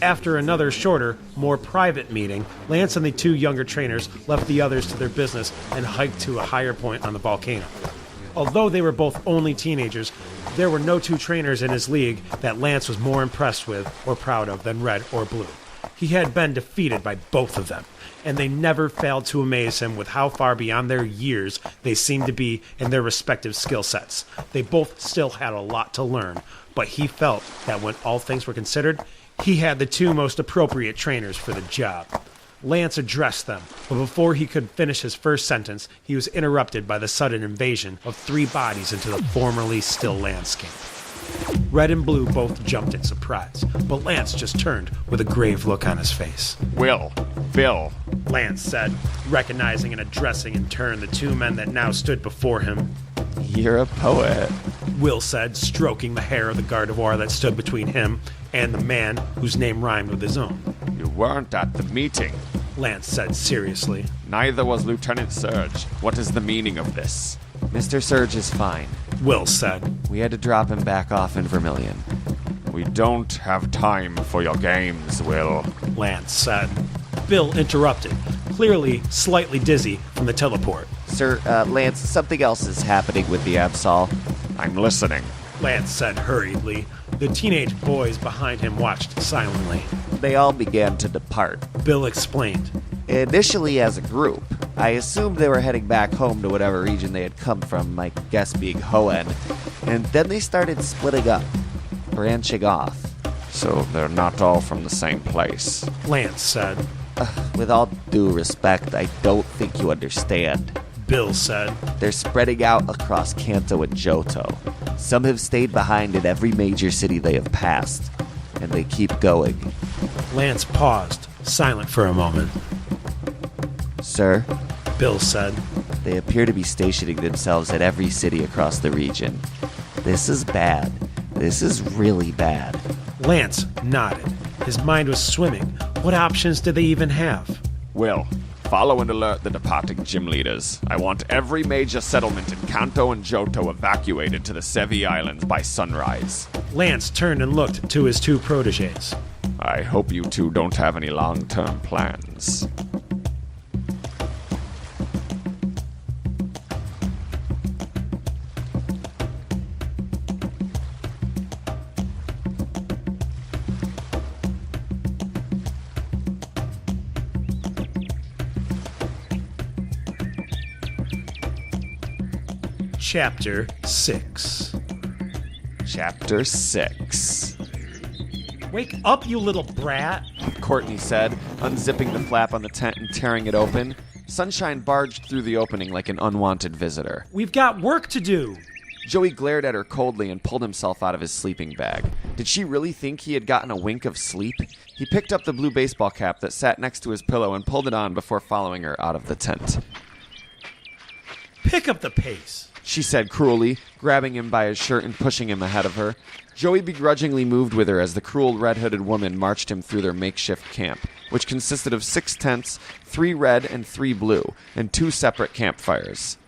After another shorter, more private meeting, Lance and the 2 younger trainers left the others to their business and hiked to a higher point on the volcano. Although they were both only teenagers, there were no 2 trainers in his league that Lance was more impressed with or proud of than Red or Blue. He had been defeated by both of them, and they never failed to amaze him with how far beyond their years they seemed to be in their respective skill sets. They both still had a lot to learn, but he felt that when all things were considered, he had the 2 most appropriate trainers for the job. Lance addressed them, but before he could finish his first sentence, he was interrupted by the sudden invasion of 3 bodies into the formerly still landscape. Red and Blue both jumped in surprise, but Lance just turned with a grave look on his face. Will. Bill. Lance said, recognizing and addressing in turn the 2 men that now stood before him. You're a poet. Will said, stroking the hair of the Gardevoir that stood between him and the man whose name rhymed with his own. You weren't at the meeting. Lance said seriously. Neither was Lieutenant Surge. What is the meaning of this? Mr. Surge is fine. Will said. We had to drop him back off in Vermilion. We don't have time for your games, Will. Lance said. Bill interrupted, clearly slightly dizzy from the teleport. Sir, Lance, something else is happening with the Absol. I'm listening. Lance said hurriedly. The teenage boys behind him watched silently. They all began to depart. Bill explained. Initially as a group, I assumed they were heading back home to whatever region they had come from, my guess being Hoenn, and then they started splitting up, branching off. So they're not all from the same place. Lance said. With all due respect, I don't think you understand. Bill said. They're spreading out across Kanto and Johto. Some have stayed behind in every major city they have passed, and they keep going. Lance paused, silent for a moment. Sir, Bill said. they appear to be stationing themselves at every city across the region. This is bad. This is really bad. Lance nodded. His mind was swimming. What options did they even have? Will, follow and alert the departing gym leaders. I want every major settlement in Kanto and Johto evacuated to the Sevi Islands by sunrise. Lance turned and looked to his 2 protégés. I hope you 2 don't have any long-term plans. Chapter 6. Chapter 6. Wake up, you little brat. Courtney said, unzipping the flap on the tent and tearing it open. Sunshine barged through the opening like an unwanted visitor. We've got work to do. Joey glared at her coldly and pulled himself out of his sleeping bag. Did she really think he had gotten a wink of sleep? He picked up the blue baseball cap that sat next to his pillow and pulled it on before following her out of the tent. Pick up the pace, she said cruelly, grabbing him by his shirt and pushing him ahead of her. Joey begrudgingly moved with her as the cruel red-hooded woman marched him through their makeshift camp, which consisted of 6 tents, 3 red and 3 blue, and 2 separate campfires.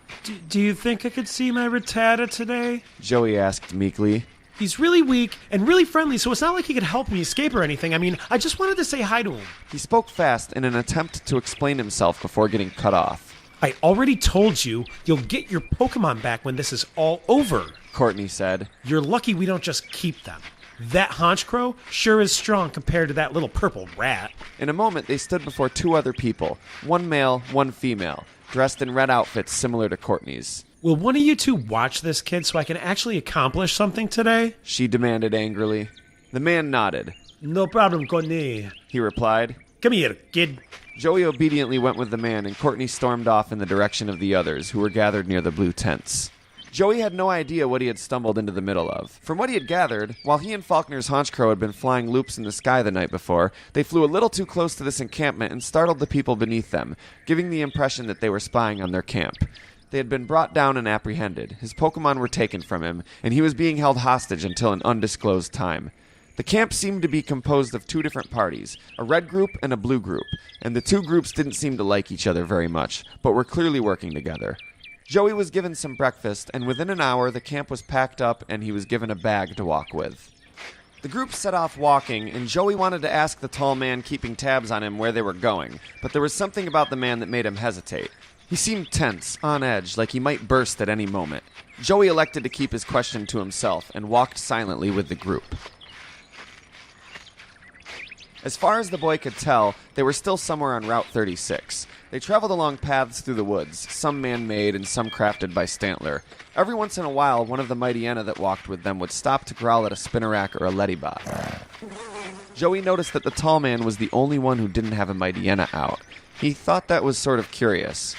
Do you think I could see my Rattata today? Joey asked meekly. He's really weak and really friendly, so it's not like he could help me escape or anything. I mean, I just wanted to say hi to him. He spoke fast in an attempt to explain himself before getting cut off. I already told you you'll get your Pokemon back when this is all over, Courtney said. You're lucky we don't just keep them. That Honchcrow sure is strong compared to that little purple rat. In a moment, they stood before 2 other people, 1 male, 1 female, dressed in red outfits similar to Courtney's. Will one of you two watch this kid so I can actually accomplish something today? She demanded angrily. The man nodded. No problem, Courtney. He replied. Come here, kid. Joey obediently went with the man, and Courtney stormed off in the direction of the others, who were gathered near the blue tents. Joey had no idea what he had stumbled into the middle of. From what he had gathered, while he and Faulkner's Honchcrow had been flying loops in the sky the night before, they flew a little too close to this encampment and startled the people beneath them, giving the impression that they were spying on their camp. They had been brought down and apprehended. His Pokemon were taken from him, and he was being held hostage until an undisclosed time. The camp seemed to be composed of 2 different parties, a red group and a blue group, and the 2 groups didn't seem to like each other very much, but were clearly working together. Joey was given some breakfast, and within an hour the camp was packed up and he was given a bag to walk with. The group set off walking, and Joey wanted to ask the tall man keeping tabs on him where they were going, but there was something about the man that made him hesitate. He seemed tense, on edge, like he might burst at any moment. Joey elected to keep his question to himself and walked silently with the group. As far as the boy could tell, they were still somewhere on Route 36. They traveled along paths through the woods, some man-made and some crafted by Stantler. Every once in a while, one of the Mightyena that walked with them would stop to growl at a Spinarak or a Lettybot. Joey noticed that the tall man was the only one who didn't have a Mightyena out. He thought that was sort of curious.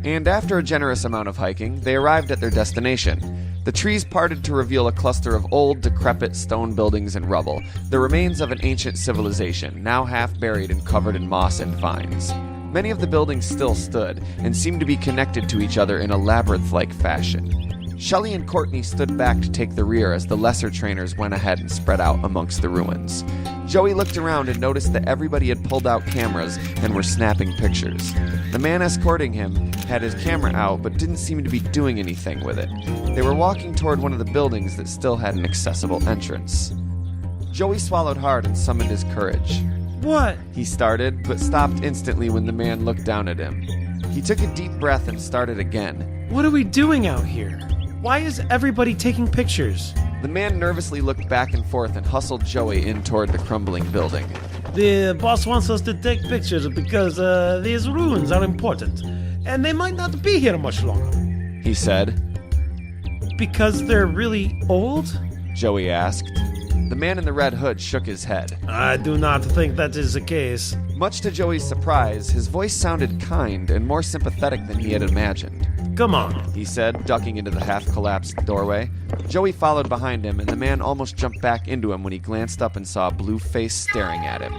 And after a generous amount of hiking, they arrived at their destination. The trees parted to reveal a cluster of old, decrepit stone buildings and rubble, the remains of an ancient civilization, now half buried and covered in moss and vines. Many of the buildings still stood, and seemed to be connected to each other in a labyrinth-like fashion. Shelley and Courtney stood back to take the rear as the lesser trainers went ahead and spread out amongst the ruins. Joey looked around and noticed that everybody had pulled out cameras and were snapping pictures. The man escorting him had his camera out but didn't seem to be doing anything with it. They were walking toward one of the buildings that still had an accessible entrance. Joey swallowed hard and summoned his courage. What? He started, but stopped instantly when the man looked down at him. He took a deep breath and started again. What are we doing out here? Why is everybody taking pictures? The man nervously looked back and forth and hustled Joey in toward the crumbling building. The boss wants us to take pictures because these ruins are important, and they might not be here much longer. He said. Because they're really old? Joey asked. The man in the red hood shook his head. I do not think that is the case. Much to Joey's surprise, his voice sounded kind and more sympathetic than he had imagined. Come on, he said, ducking into the half-collapsed doorway. Joey followed behind him, and the man almost jumped back into him when he glanced up and saw a blue face staring at him.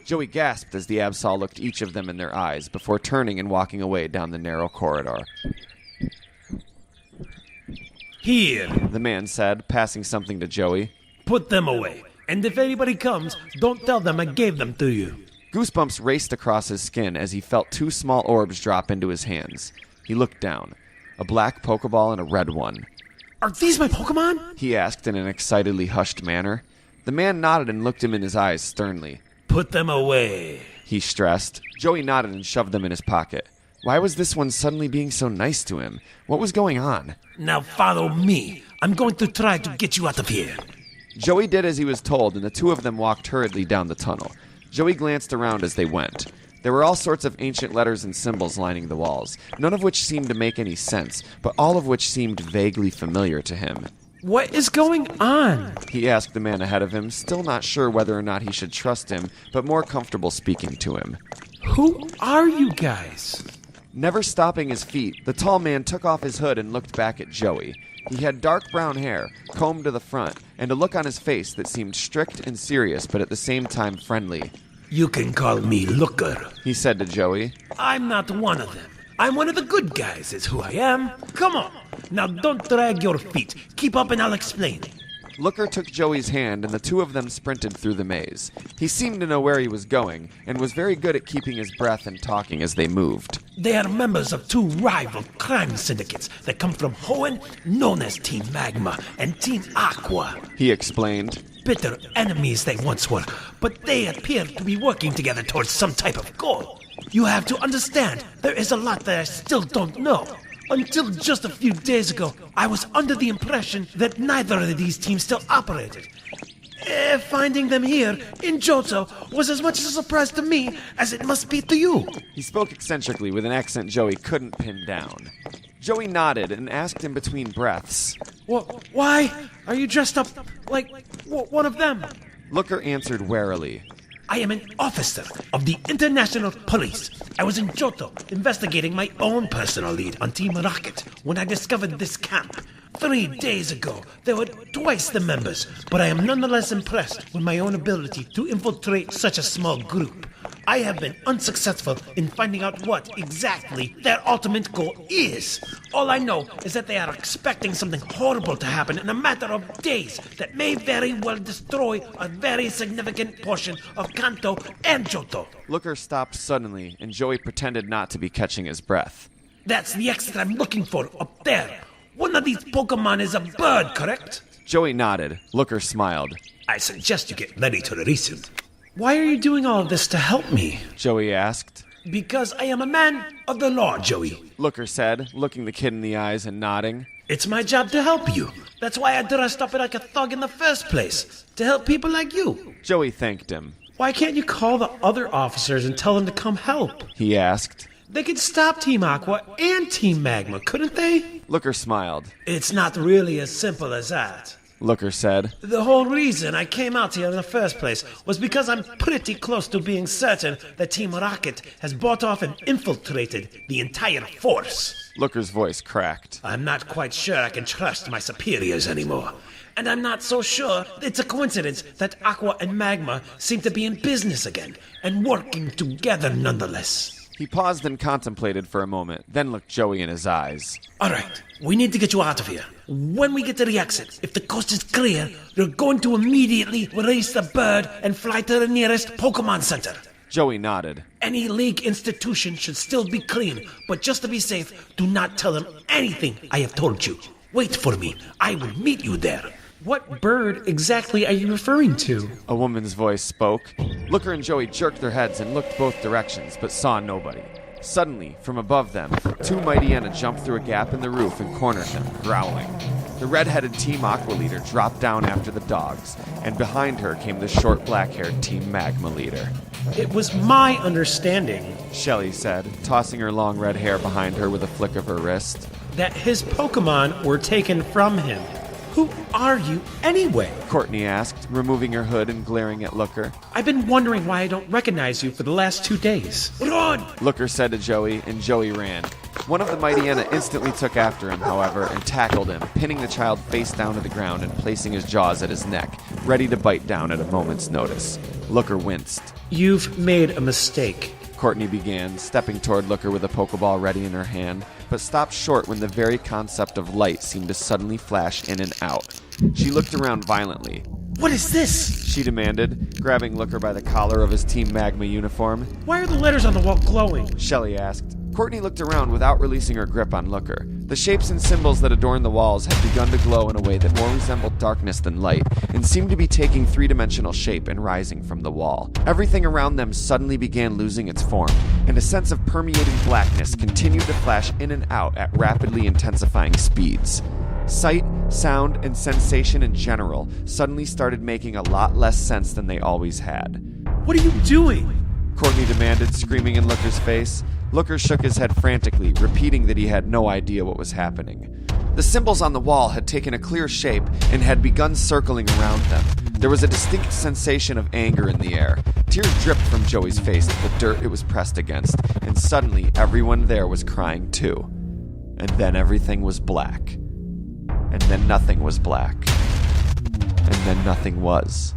Joey gasped as the Absol looked each of them in their eyes before turning and walking away down the narrow corridor. Here, the man said, passing something to Joey. Put them away, and if anybody comes, don't tell them I gave them to you. Goosebumps raced across his skin as he felt 2 small orbs drop into his hands. He looked down. A black Pokeball and a red one. Are these my Pokemon? He asked in an excitedly hushed manner. The man nodded and looked him in his eyes sternly. Put them away, he stressed. Joey nodded and shoved them in his pocket. Why was this one suddenly being so nice to him? What was going on? Now follow me. I'm going to try to get you out of here. Joey did as he was told, and the 2 of them walked hurriedly down the tunnel. Joey glanced around as they went. There were all sorts of ancient letters and symbols lining the walls, none of which seemed to make any sense, but all of which seemed vaguely familiar to him. What is going on? He asked the man ahead of him, still not sure whether or not he should trust him, but more comfortable speaking to him. Who are you guys? Never stopping his feet, the tall man took off his hood and looked back at Joey. He had dark brown hair, combed to the front, and a look on his face that seemed strict and serious, but at the same time friendly. You can call me Looker. He said to Joey. I'm not one of them. I'm one of the good guys, is who I am. Come on. Now don't drag your feet. Keep up and I'll explain. Looker took Joey's hand and the two of them sprinted through the maze. He seemed to know where he was going and was very good at keeping his breath and talking as they moved. They are members of two rival crime syndicates that come from Hoenn, known as Team Magma and Team Aqua. He explained. Bitter enemies they once were, but they appear to be working together towards some type of goal. You have to understand, there is a lot that I still don't know. Until just a few days ago, I was under the impression that neither of these teams still operated. Finding them here, in Johto, was as much a surprise to me as it must be to you. He spoke eccentrically with an accent Joey couldn't pin down. Joey nodded and asked in between breaths. Why are you dressed up like one of them? Looker answered warily. I am an officer of the International Police. I was in Johto investigating my own personal lead on Team Rocket when I discovered this camp. 3 days ago, there were twice the members, but I am nonetheless impressed with my own ability to infiltrate such a small group. I have been unsuccessful in finding out what exactly their ultimate goal is. All I know is that they are expecting something horrible to happen in a matter of days that may very well destroy a very significant portion of Kanto and Johto. Looker stopped suddenly, and Joey pretended not to be catching his breath. That's the exit I'm looking for, up there. One of these Pokemon is a bird, correct? Joey nodded. Looker smiled. I suggest you get ready to release him. Why are you doing all of this to help me? Joey asked. Because I am a man of the law, Joey. Looker said, looking the kid in the eyes and nodding. It's my job to help you. That's why I dressed up like a thug in the first place. To help people like you. Joey thanked him. Why can't you call the other officers and tell them to come help? He asked. They could stop Team Aqua and Team Magma, couldn't they? Looker smiled. It's not really as simple as that. Looker said. The whole reason I came out here in the first place was because I'm pretty close to being certain that Team Rocket has bought off and infiltrated the entire force. Looker's voice cracked. I'm not quite sure I can trust my superiors anymore. And I'm not so sure it's a coincidence that Aqua and Magma seem to be in business again and working together nonetheless. He paused and contemplated for a moment, then looked Joey in his eyes. All right, we need to get you out of here. When we get to the exit, if the coast is clear, you're going to immediately release the bird and fly to the nearest Pokemon Center. Joey nodded. Any league institution should still be clean, but just to be safe, do not tell them anything I have told you. Wait for me. I will meet you there. What bird exactly are you referring to? A woman's voice spoke. Looker and Joey jerked their heads and looked both directions, but saw nobody. Suddenly, from above them, two Mightyena jumped through a gap in the roof and cornered them, growling. The red-headed Team Aqua leader dropped down after the dogs, and behind her came the short black-haired Team Magma leader. It was my understanding Shelly said, tossing her long red hair behind her with a flick of her wrist. that his Pokemon were taken from him. Who are you anyway? Courtney asked, removing her hood and glaring at Looker. I've been wondering why I don't recognize you for the last 2 days. Run! Looker said to Joey, and Joey ran. One of the Mightyena instantly took after him, however, and tackled him, pinning the child face down to the ground and placing his jaws at his neck, ready to bite down at a moment's notice. Looker winced. You've made a mistake. Courtney began, stepping toward Looker with a Pokeball ready in her hand, but stopped short when the very concept of light seemed to suddenly flash in and out. She looked around violently. What is this? She demanded, grabbing Looker by the collar of his Team Magma uniform. Why are the letters on the wall glowing? Shelly asked. Courtney looked around without releasing her grip on Looker. The shapes and symbols that adorned the walls had begun to glow in a way that more resembled darkness than light, and seemed to be taking three-dimensional shape and rising from the wall. Everything around them suddenly began losing its form, and a sense of permeating blackness continued to flash in and out at rapidly intensifying speeds. Sight, sound, and sensation in general suddenly started making a lot less sense than they always had. What are you doing? Courtney demanded, screaming in Looker's face. Looker shook his head frantically, repeating that he had no idea what was happening. The symbols on the wall had taken a clear shape and had begun circling around them. There was a distinct sensation of anger in the air. Tears dripped from Joey's face at the dirt it was pressed against, and suddenly everyone there was crying too. And then everything was black. And then nothing was black. And then nothing was.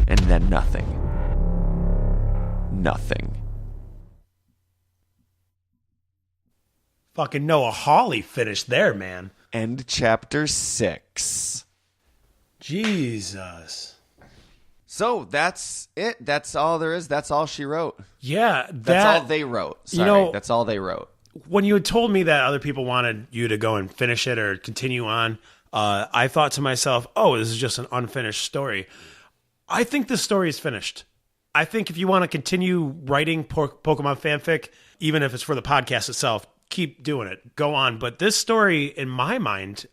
And then nothing. Nothing. Fucking Noah Hawley finished there, man. End chapter 6. Jesus. So that's it. That's all there is. That's all she wrote. Yeah, That's all they wrote. Sorry, that's all they wrote. When you had told me that other people wanted you to go and finish it or continue on, I thought to myself, oh, this is just an unfinished story. I think this story is finished. I think if you want to continue writing Pokemon fanfic, even if it's for the podcast itself, keep doing it. Go on. But this story, in my mind,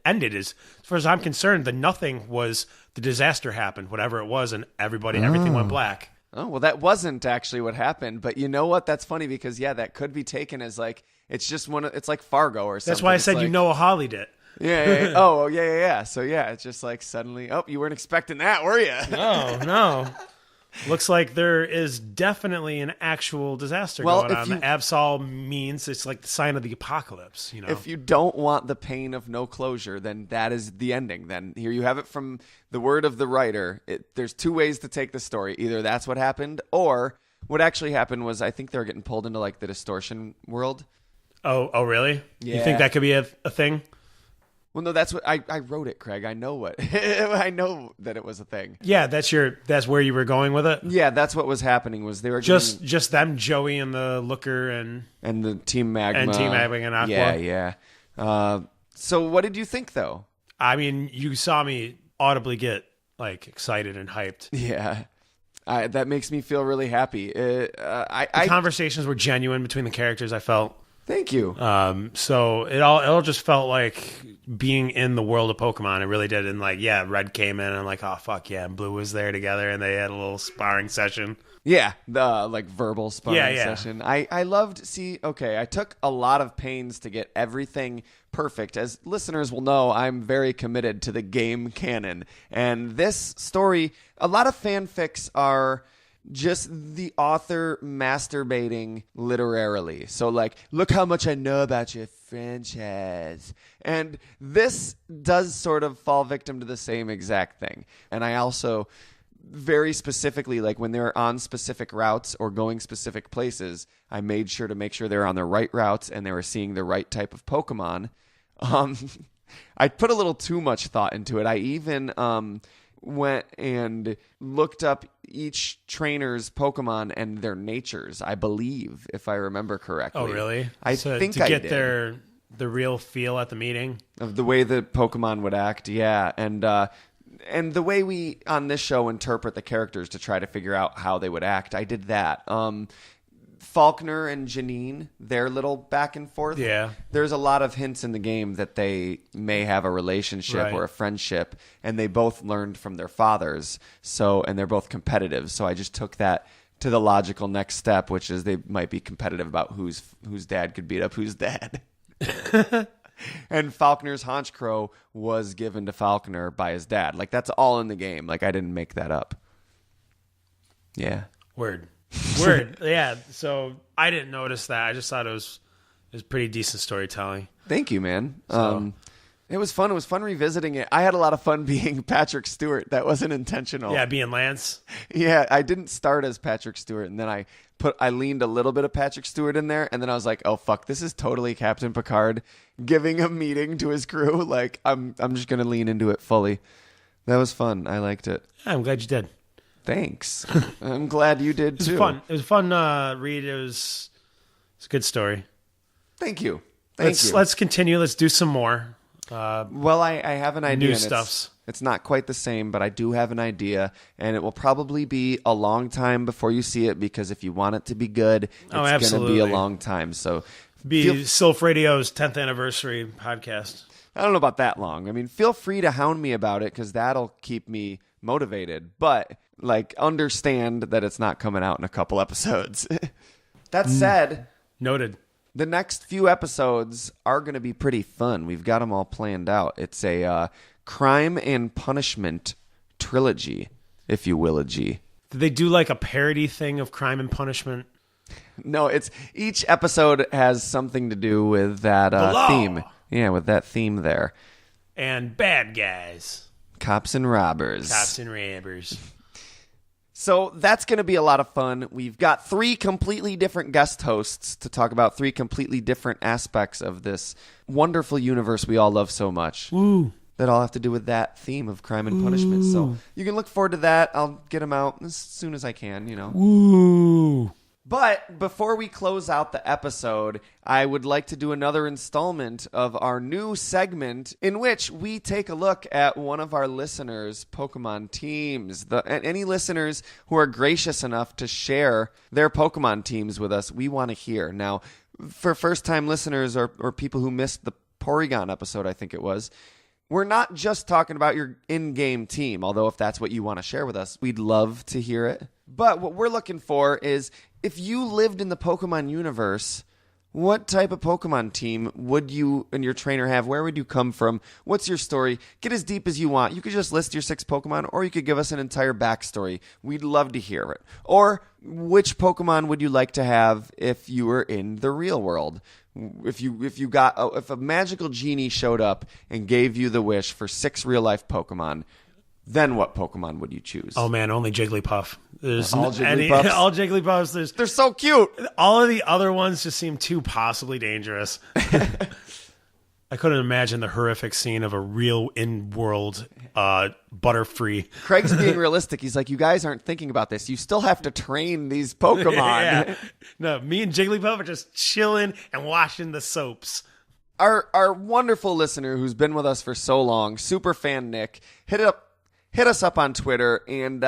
ended as far as I'm concerned, the nothing was the disaster happened, whatever it was, and everything went black. Oh, well, that wasn't actually what happened. But you know what? That's funny because, yeah, that could be taken as like, it's just it's like Fargo or something. That's why I It's said like, Noah Hawley did. Yeah. Oh, yeah. So, yeah, it's just like suddenly, oh, you weren't expecting that, were you? No. Looks like there is definitely an actual disaster going on. Absol means it's like the sign of the apocalypse. You know, if you don't want the pain of no closure, then that is the ending. Then here you have it from the word of the writer. There's two ways to take the story. Either that's what happened, or what actually happened was I think they were getting pulled into like the distortion world. Oh, really? Yeah. You think that could be a thing? Well, no, that's what I wrote it, Craig. I know what I know that it was a thing. Yeah, that's where you were going with it. Yeah, that's what was happening. Was they were just them, Joey and the Looker and the Team Magma and Aqua. Yeah. So, what did you think, though? I mean, you saw me audibly get like excited and hyped. Yeah, that makes me feel really happy. The conversations were genuine between the characters. I felt. Thank you. So it all just felt like being in the world of Pokemon. It really did. And like, yeah, Red came in and I'm like, oh fuck yeah, and Blue was there together and they had a little sparring session. Yeah, the like verbal sparring session. I loved. I took a lot of pains to get everything perfect. As listeners will know, I'm very committed to the game canon, and this story. A lot of fanfics are just the author masturbating literarily. So like, look how much I know about your franchise. And this does sort of fall victim to the same exact thing. And I also very specifically, like when they're on specific routes or going specific places, I made sure to make sure they're on the right routes and they were seeing the right type of Pokemon. I put a little too much thought into it. I even went and looked up each trainer's Pokemon and their natures, I believe, if I remember correctly. Oh, really? I think to I get did. the real feel at the meeting Of the way the Pokemon would act, yeah. And the way we, on this show, interpret the characters to try to figure out how they would act, I did that. Faulkner and Janine, their little back and forth. Yeah. There's a lot of hints in the game that they may have a relationship or a friendship, and they both learned from their fathers. And they're both competitive. So I just took that to the logical next step, which is they might be competitive about whose dad could beat up whose dad. And Faulkner's Honchkrow was given to Faulkner by his dad. Like, that's all in the game. Like, I didn't make that up. Yeah. Word. Yeah. So I didn't notice that. I just thought it was pretty decent storytelling. Thank you, man. So. It was fun. It was fun revisiting it. I had a lot of fun being Patrick Stewart. That wasn't intentional. Yeah, being Lance. Yeah, I didn't start as Patrick Stewart, and then I leaned a little bit of Patrick Stewart in there, and then I was like, oh fuck, this is totally Captain Picard giving a meeting to his crew. Like, I'm just gonna lean into it fully. That was fun. I liked it. I'm glad you did. Thanks. I'm glad you did too. It was fun read. It's a good story. Thank you. Let's continue. Let's do some more. Well, I have an idea. New stuffs. It's not quite the same, but I do have an idea, and it will probably be a long time before you see it, because if you want it to be good, it's going to be a long time. So, Silph Radio's 10th anniversary podcast. I don't know about that long. I mean, feel free to hound me about it, because that'll keep me motivated. But, like, understand that it's not coming out in a couple episodes. That said, Noted. the next few episodes are going to be pretty fun. We've got them all planned out. It's a crime and punishment trilogy, if you will, a G. Did they do like a parody thing of Crime and Punishment? No, it's each episode has something to do with that law. theme. Yeah, with that theme there. And bad guys. Cops and robbers. Cops and robbers. So that's going to be a lot of fun. We've got 3 completely different guest hosts to talk about 3 completely different aspects of this wonderful universe we all love so much. Ooh. That all have to do with that theme of crime and punishment. So you can look forward to that. I'll get them out as soon as I can, Ooh. But before we close out the episode, I would like to do another installment of our new segment in which we take a look at one of our listeners' Pokemon teams. Any listeners who are gracious enough to share their Pokemon teams with us, we want to hear. Now, for first-time listeners or people who missed the Porygon episode, I think it was, we're not just talking about your in-game team, although if that's what you want to share with us, we'd love to hear it. But what we're looking for is, if you lived in the Pokemon universe, what type of Pokemon team would you and your trainer have? Where would you come from? What's your story? Get as deep as you want. You could just list your 6 Pokemon, or you could give us an entire backstory. We'd love to hear it. Or which Pokemon would you like to have if you were in the real world? If a magical genie showed up and gave you the wish for 6 real-life Pokemon, then what Pokemon would you choose? Oh man, only Jigglypuff. There's All Jigglypuffs? all Jigglypuffs. They're so cute. All of the other ones just seem too possibly dangerous. I couldn't imagine the horrific scene of a real in-world Butterfree. Craig's being realistic. He's like, you guys aren't thinking about this. You still have to train these Pokemon. Yeah. No, me and Jigglypuff are just chilling and watching the soaps. Our wonderful listener who's been with us for so long, Superfan Nick, hit us up on Twitter and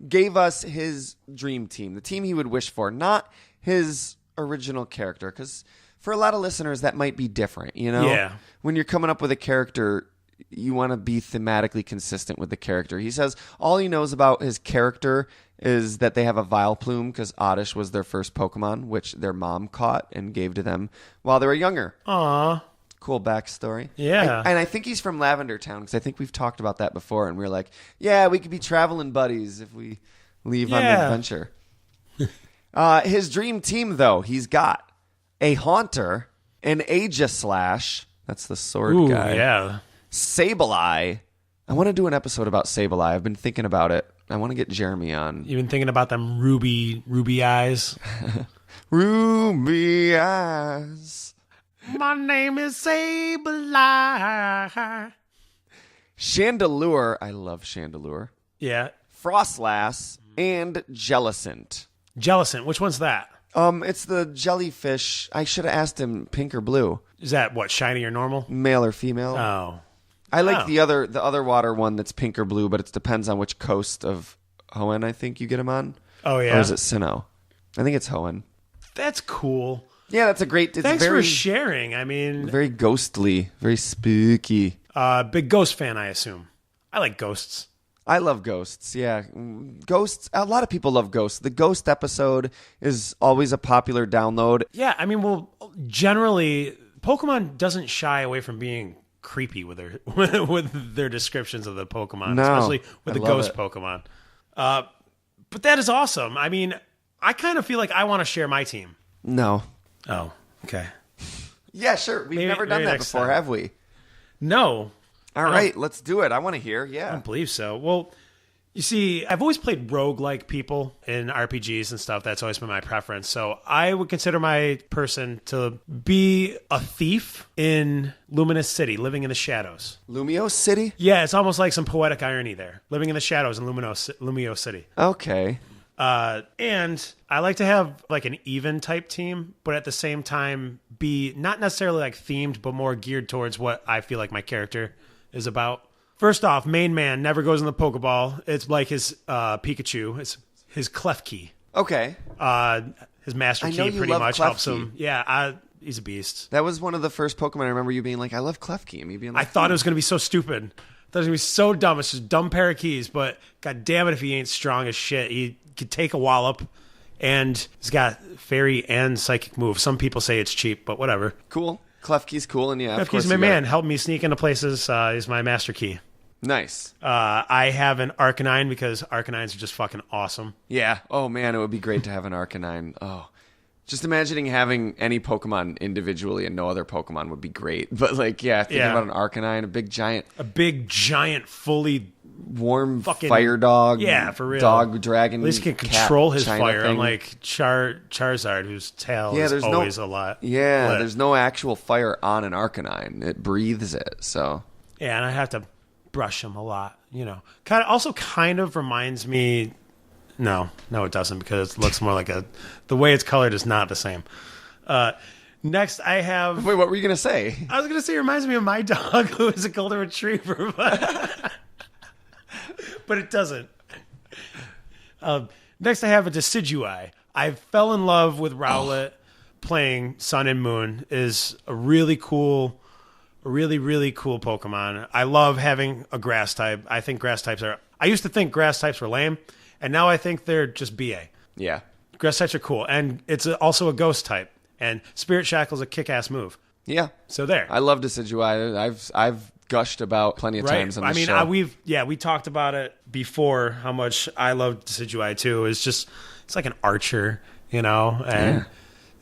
gave us his dream team, the team he would wish for, not his original character, because for a lot of listeners that might be different, Yeah. When you're coming up with a character, you want to be thematically consistent with the character. He says all he knows about his character is that they have a Vileplume because Oddish was their first Pokemon, which their mom caught and gave to them while they were younger. Aww. Cool backstory. Yeah. And I think he's from Lavender Town because I think we've talked about that before. And we were like, yeah, we could be traveling buddies if we leave on an adventure. His dream team, though, he's got a Haunter, an Aegislash. That's the sword guy. Yeah. Sableye. I want to do an episode about Sableye. I've been thinking about it. I want to get Jeremy on. You've been thinking about them ruby eyes. Ruby eyes. My name is Sableye. Chandelure. I love Chandelure. Yeah. Frostlass and Jellicent. Jellicent. Which one's that? It's the jellyfish. I should have asked him pink or blue. Is that what, shiny or normal? Male or female? Oh. I like the other water one that's pink or blue, but it depends on which coast of Hoenn I think you get him on. Oh, yeah. Or is it Sinnoh? I think it's Hoenn. That's cool. Yeah, that's a great... It's Thanks very, for sharing. I mean... very ghostly, very spooky. Big Ghost fan, I assume. I like ghosts. I love ghosts, yeah. Ghosts, a lot of people love ghosts. The ghost episode is always a popular download. Yeah, I mean, well, generally, Pokemon doesn't shy away from being creepy with their with their descriptions of the Pokemon, No, especially with I the love ghost it. Pokemon. But that is awesome. I mean, I kind of feel like I want to share my team. No. Oh, okay. Yeah, sure. We've Maybe- never done maybe that next before, time. have we? No, All right, let's do it. I want to hear, I yeah. don't believe so. Well, you see, I've always played roguelike people in RPGs and stuff. That's always been my preference. So I would consider my person to be a thief in Luminous City, living in the shadows. Lumio City? Yeah, it's almost like some poetic irony there. Living in the shadows in Lumio City. Okay. And I like to have like an even type team, but at the same time be not necessarily like themed, but more geared towards what I feel like my character is about. First off, main man never goes in the Pokeball. It's like his Pikachu. It's his Klefki. Okay. His Master I know Key you pretty love much helps Klefki. him. Yeah, he's a beast. That was one of the first Pokemon I remember you being like, I love Klefki. And me being like, I thought it was going to be so stupid. That's gonna be so dumb. It's just a dumb pair of keys, but god damn it if he ain't strong as shit. He could take a wallop, and he's got fairy and psychic moves. Some people say it's cheap, but whatever. Cool. Klefki's cool, and yeah, of course Klefki's my you got man. it. Help me sneak into places. He's my master key. Nice. I have an Arcanine because Arcanines are just fucking awesome. Yeah. Oh man, it would be great to have an Arcanine. Oh, just imagining having any Pokemon individually and no other Pokemon would be great. But like, yeah, thinking about an Arcanine, a big giant, fully warm fucking fire dog. Yeah, for real. Dog, dragon. At least he can cat, control his China fire, thing. unlike Charizard, whose tail is there's always a lot. Yeah, lit. there's no actual fire on an Arcanine. It breathes it. So Yeah, and I have to brush him a lot. Kind of reminds me. No, it doesn't, because it looks more like the way it's colored is not the same. Next, I have. wait, what were you gonna say? I was gonna say it reminds me of my dog, who is a golden retriever, but it doesn't. Next, I have a Decidueye. I fell in love with Rowlet playing Sun and Moon. Is a really cool Pokemon. I love having a grass type. I think grass types are. I used to think grass types were lame, and now I think they're just BA. Yeah. Grass types are cool, and it's also a ghost type. And Spirit Shackle is a kick-ass move. Yeah. So there. I love Decidueye. I've gushed about plenty of times on the show. We talked about it before, how much I love Decidueye too. It's like an archer, and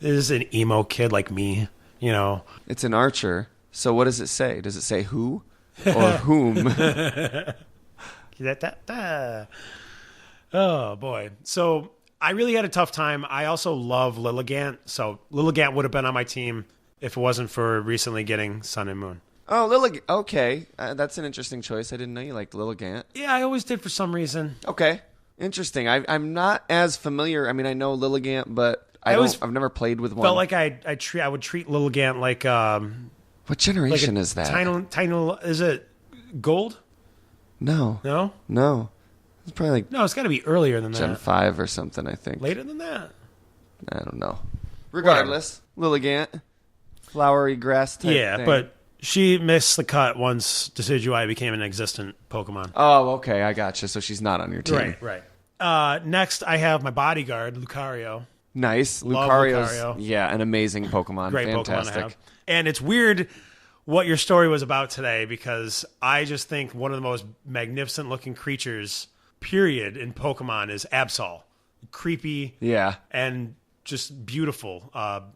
it is an emo kid like me, It's an archer. So what does it say? Does it say who or whom? Oh boy. So I really had a tough time. I also love Lilligant. So Lilligant would have been on my team if it wasn't for recently getting Sun and Moon. Oh, Lilligant. Okay. That's an interesting choice. I didn't know you liked Lilligant. Yeah, I always did for some reason. Okay. Interesting. I'm not as familiar. I mean, I know Lilligant, but I've never played with one. Felt like I would treat Lilligant like what generation is that? Tiny, is it Gold? No. It's probably like No, it's got to be earlier than Gen that. 5 or something, I think. Later than that. I don't know. Regardless, Lilligant, flowery grass type thing. But she missed the cut once Decidueye became an existent Pokemon. Oh, okay, I gotcha. So she's not on your team. Right. Next, I have my bodyguard, Lucario. Nice. Love Lucario's, Lucario. yeah, an amazing Pokemon. Great Fantastic. Pokemon to have. And it's weird what your story was about today, because I just think one of the most magnificent looking creatures, period, in Pokemon is Absol. Creepy. Yeah. And just beautiful. On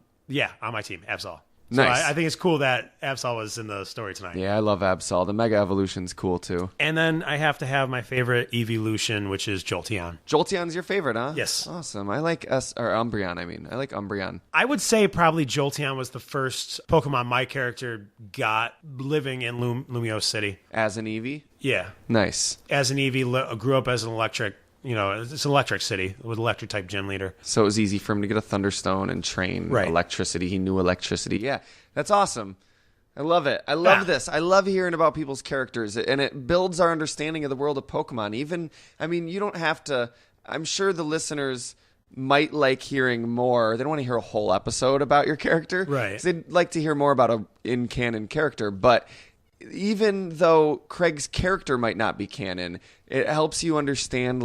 my team, Absol. So Nice. I think it's cool that Absol was in the story tonight. Yeah, I love Absol. The Mega Evolution's cool, too. And then I have to have my favorite evolution, which is Jolteon. Jolteon's your favorite, huh? Yes. Awesome. I like Umbreon, I like Umbreon. I would say probably Jolteon was the first Pokemon my character got living in Lumiose City. As an Eevee? Yeah. Nice. As an Eevee, grew up as an electric, it's an electric city with electric type gym leader. So it was easy for him to get a Thunderstone and train electricity. He knew electricity. Yeah, that's awesome. I love it. I love this. I love hearing about people's characters, and it builds our understanding of the world of Pokemon. You don't have to. I'm sure the listeners might like hearing more. They don't want to hear a whole episode about your character. Right. 'Cause they'd like to hear more about a in-canon character. But even though Craig's character might not be canon, it helps you understand,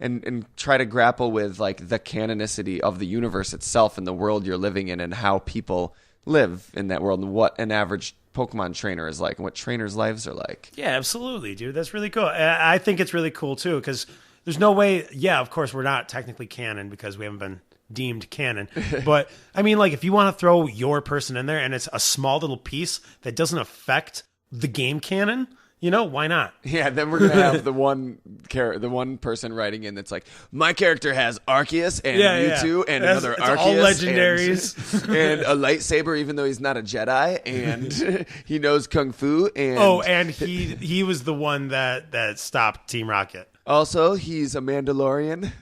and try to grapple with, the canonicity of the universe itself and the world you're living in, and how people live in that world, and what an average Pokemon trainer is like, and what trainers' lives are like. Yeah, absolutely, dude. That's really cool. I think it's really cool, too, because there's no way... Yeah, of course, we're not technically canon because we haven't been deemed canon. But, if you want to throw your person in there and it's a small little piece that doesn't affect the game canon... why not? Yeah, then we're gonna have the one person writing in that's like, my character has Arceus and Mewtwo and another it's Arceus, all legendaries, and a lightsaber, even though he's not a Jedi, and he knows kung fu. And and he was the one that stopped Team Rocket. Also, he's a Mandalorian.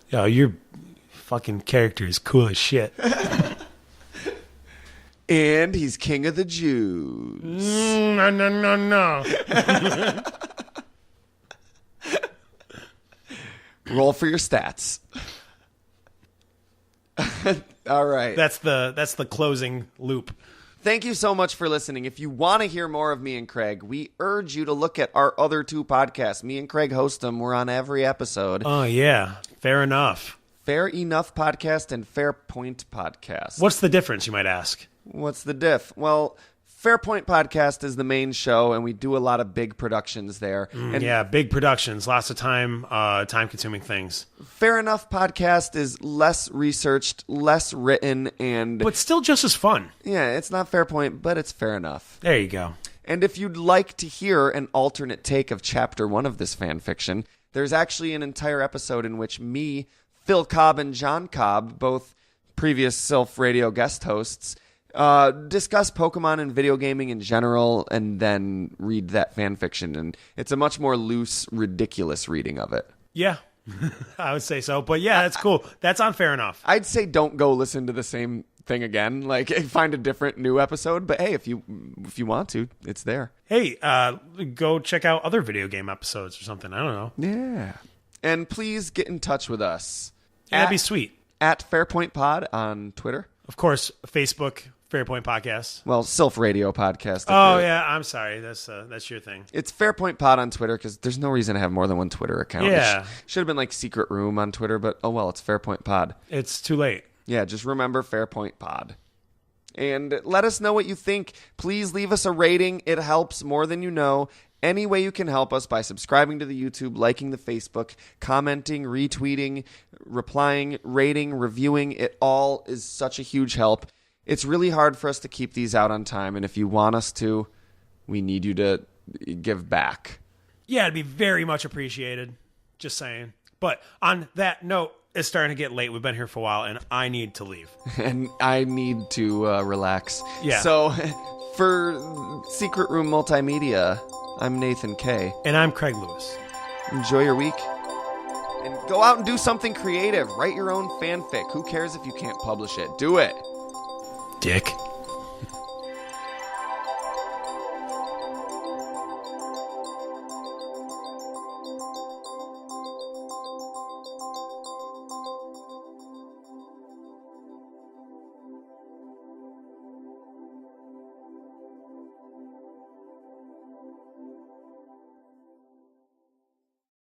Yo, your fucking character is cool as shit. And he's king of the Jews. No. Roll for your stats. All right. That's the closing loop Thank you so much for listening. If you want to hear more of me and Craig, we urge you to look at our other 2 podcasts. Me and Craig host them. We're on every episode. Oh, yeah. Fair enough. Fair Enough Podcast and Fair Point Podcast. What's the difference, you might ask? What's the diff? Well, Fair Point Podcast is the main show, and we do a lot of big productions there. And big productions, lots of time-consuming things. Fair Enough Podcast is less researched, less written, and... But still just as fun. Yeah, it's not Fair Point, but it's fair enough. There you go. And if you'd like to hear an alternate take of Chapter 1 of this fan fiction, there's actually an entire episode in which me, Phil Cobb, and John Cobb, both previous Silph Radio guest hosts, discuss Pokemon and video gaming in general, and then read that fan fiction. And it's a much more loose, ridiculous reading of it. Yeah, I would say so. But yeah, that's cool. That's on Fair Enough. I'd say don't go listen to the same thing again. Like, find a different new episode. But hey, if you want to, it's there. Hey, go check out other video game episodes or something. I don't know. Yeah. And please get in touch with us. Yeah, that'd be sweet. At Fairpoint Pod on Twitter. Of course, Facebook, Fairpoint Podcast. Well, Silph Radio Podcast. Oh, yeah. I'm sorry. That's your thing. It's Fairpoint Pod on Twitter because there's no reason to have more than one Twitter account. Yeah. Should have been like Secret Room on Twitter, but oh well, it's Fairpoint Pod. It's too late. Yeah, just remember Fairpoint Pod. And let us know what you think. Please leave us a rating. It helps more than you know. Any way you can help us by subscribing to the YouTube, liking the Facebook, commenting, retweeting, replying, rating, reviewing. It all is such a huge help. It's really hard for us to keep these out on time, and if you want us to, we need you to give back. Yeah, it'd be very much appreciated. Just saying. But on that note, it's starting to get late. We've been here for a while, and I need to leave. And I need to relax. Yeah. So, for Secret Room Multimedia, I'm Nathan K. And I'm Craig Lewis. Enjoy your week. And go out and do something creative. Write your own fanfic. Who cares if you can't publish it? Do it. Dick.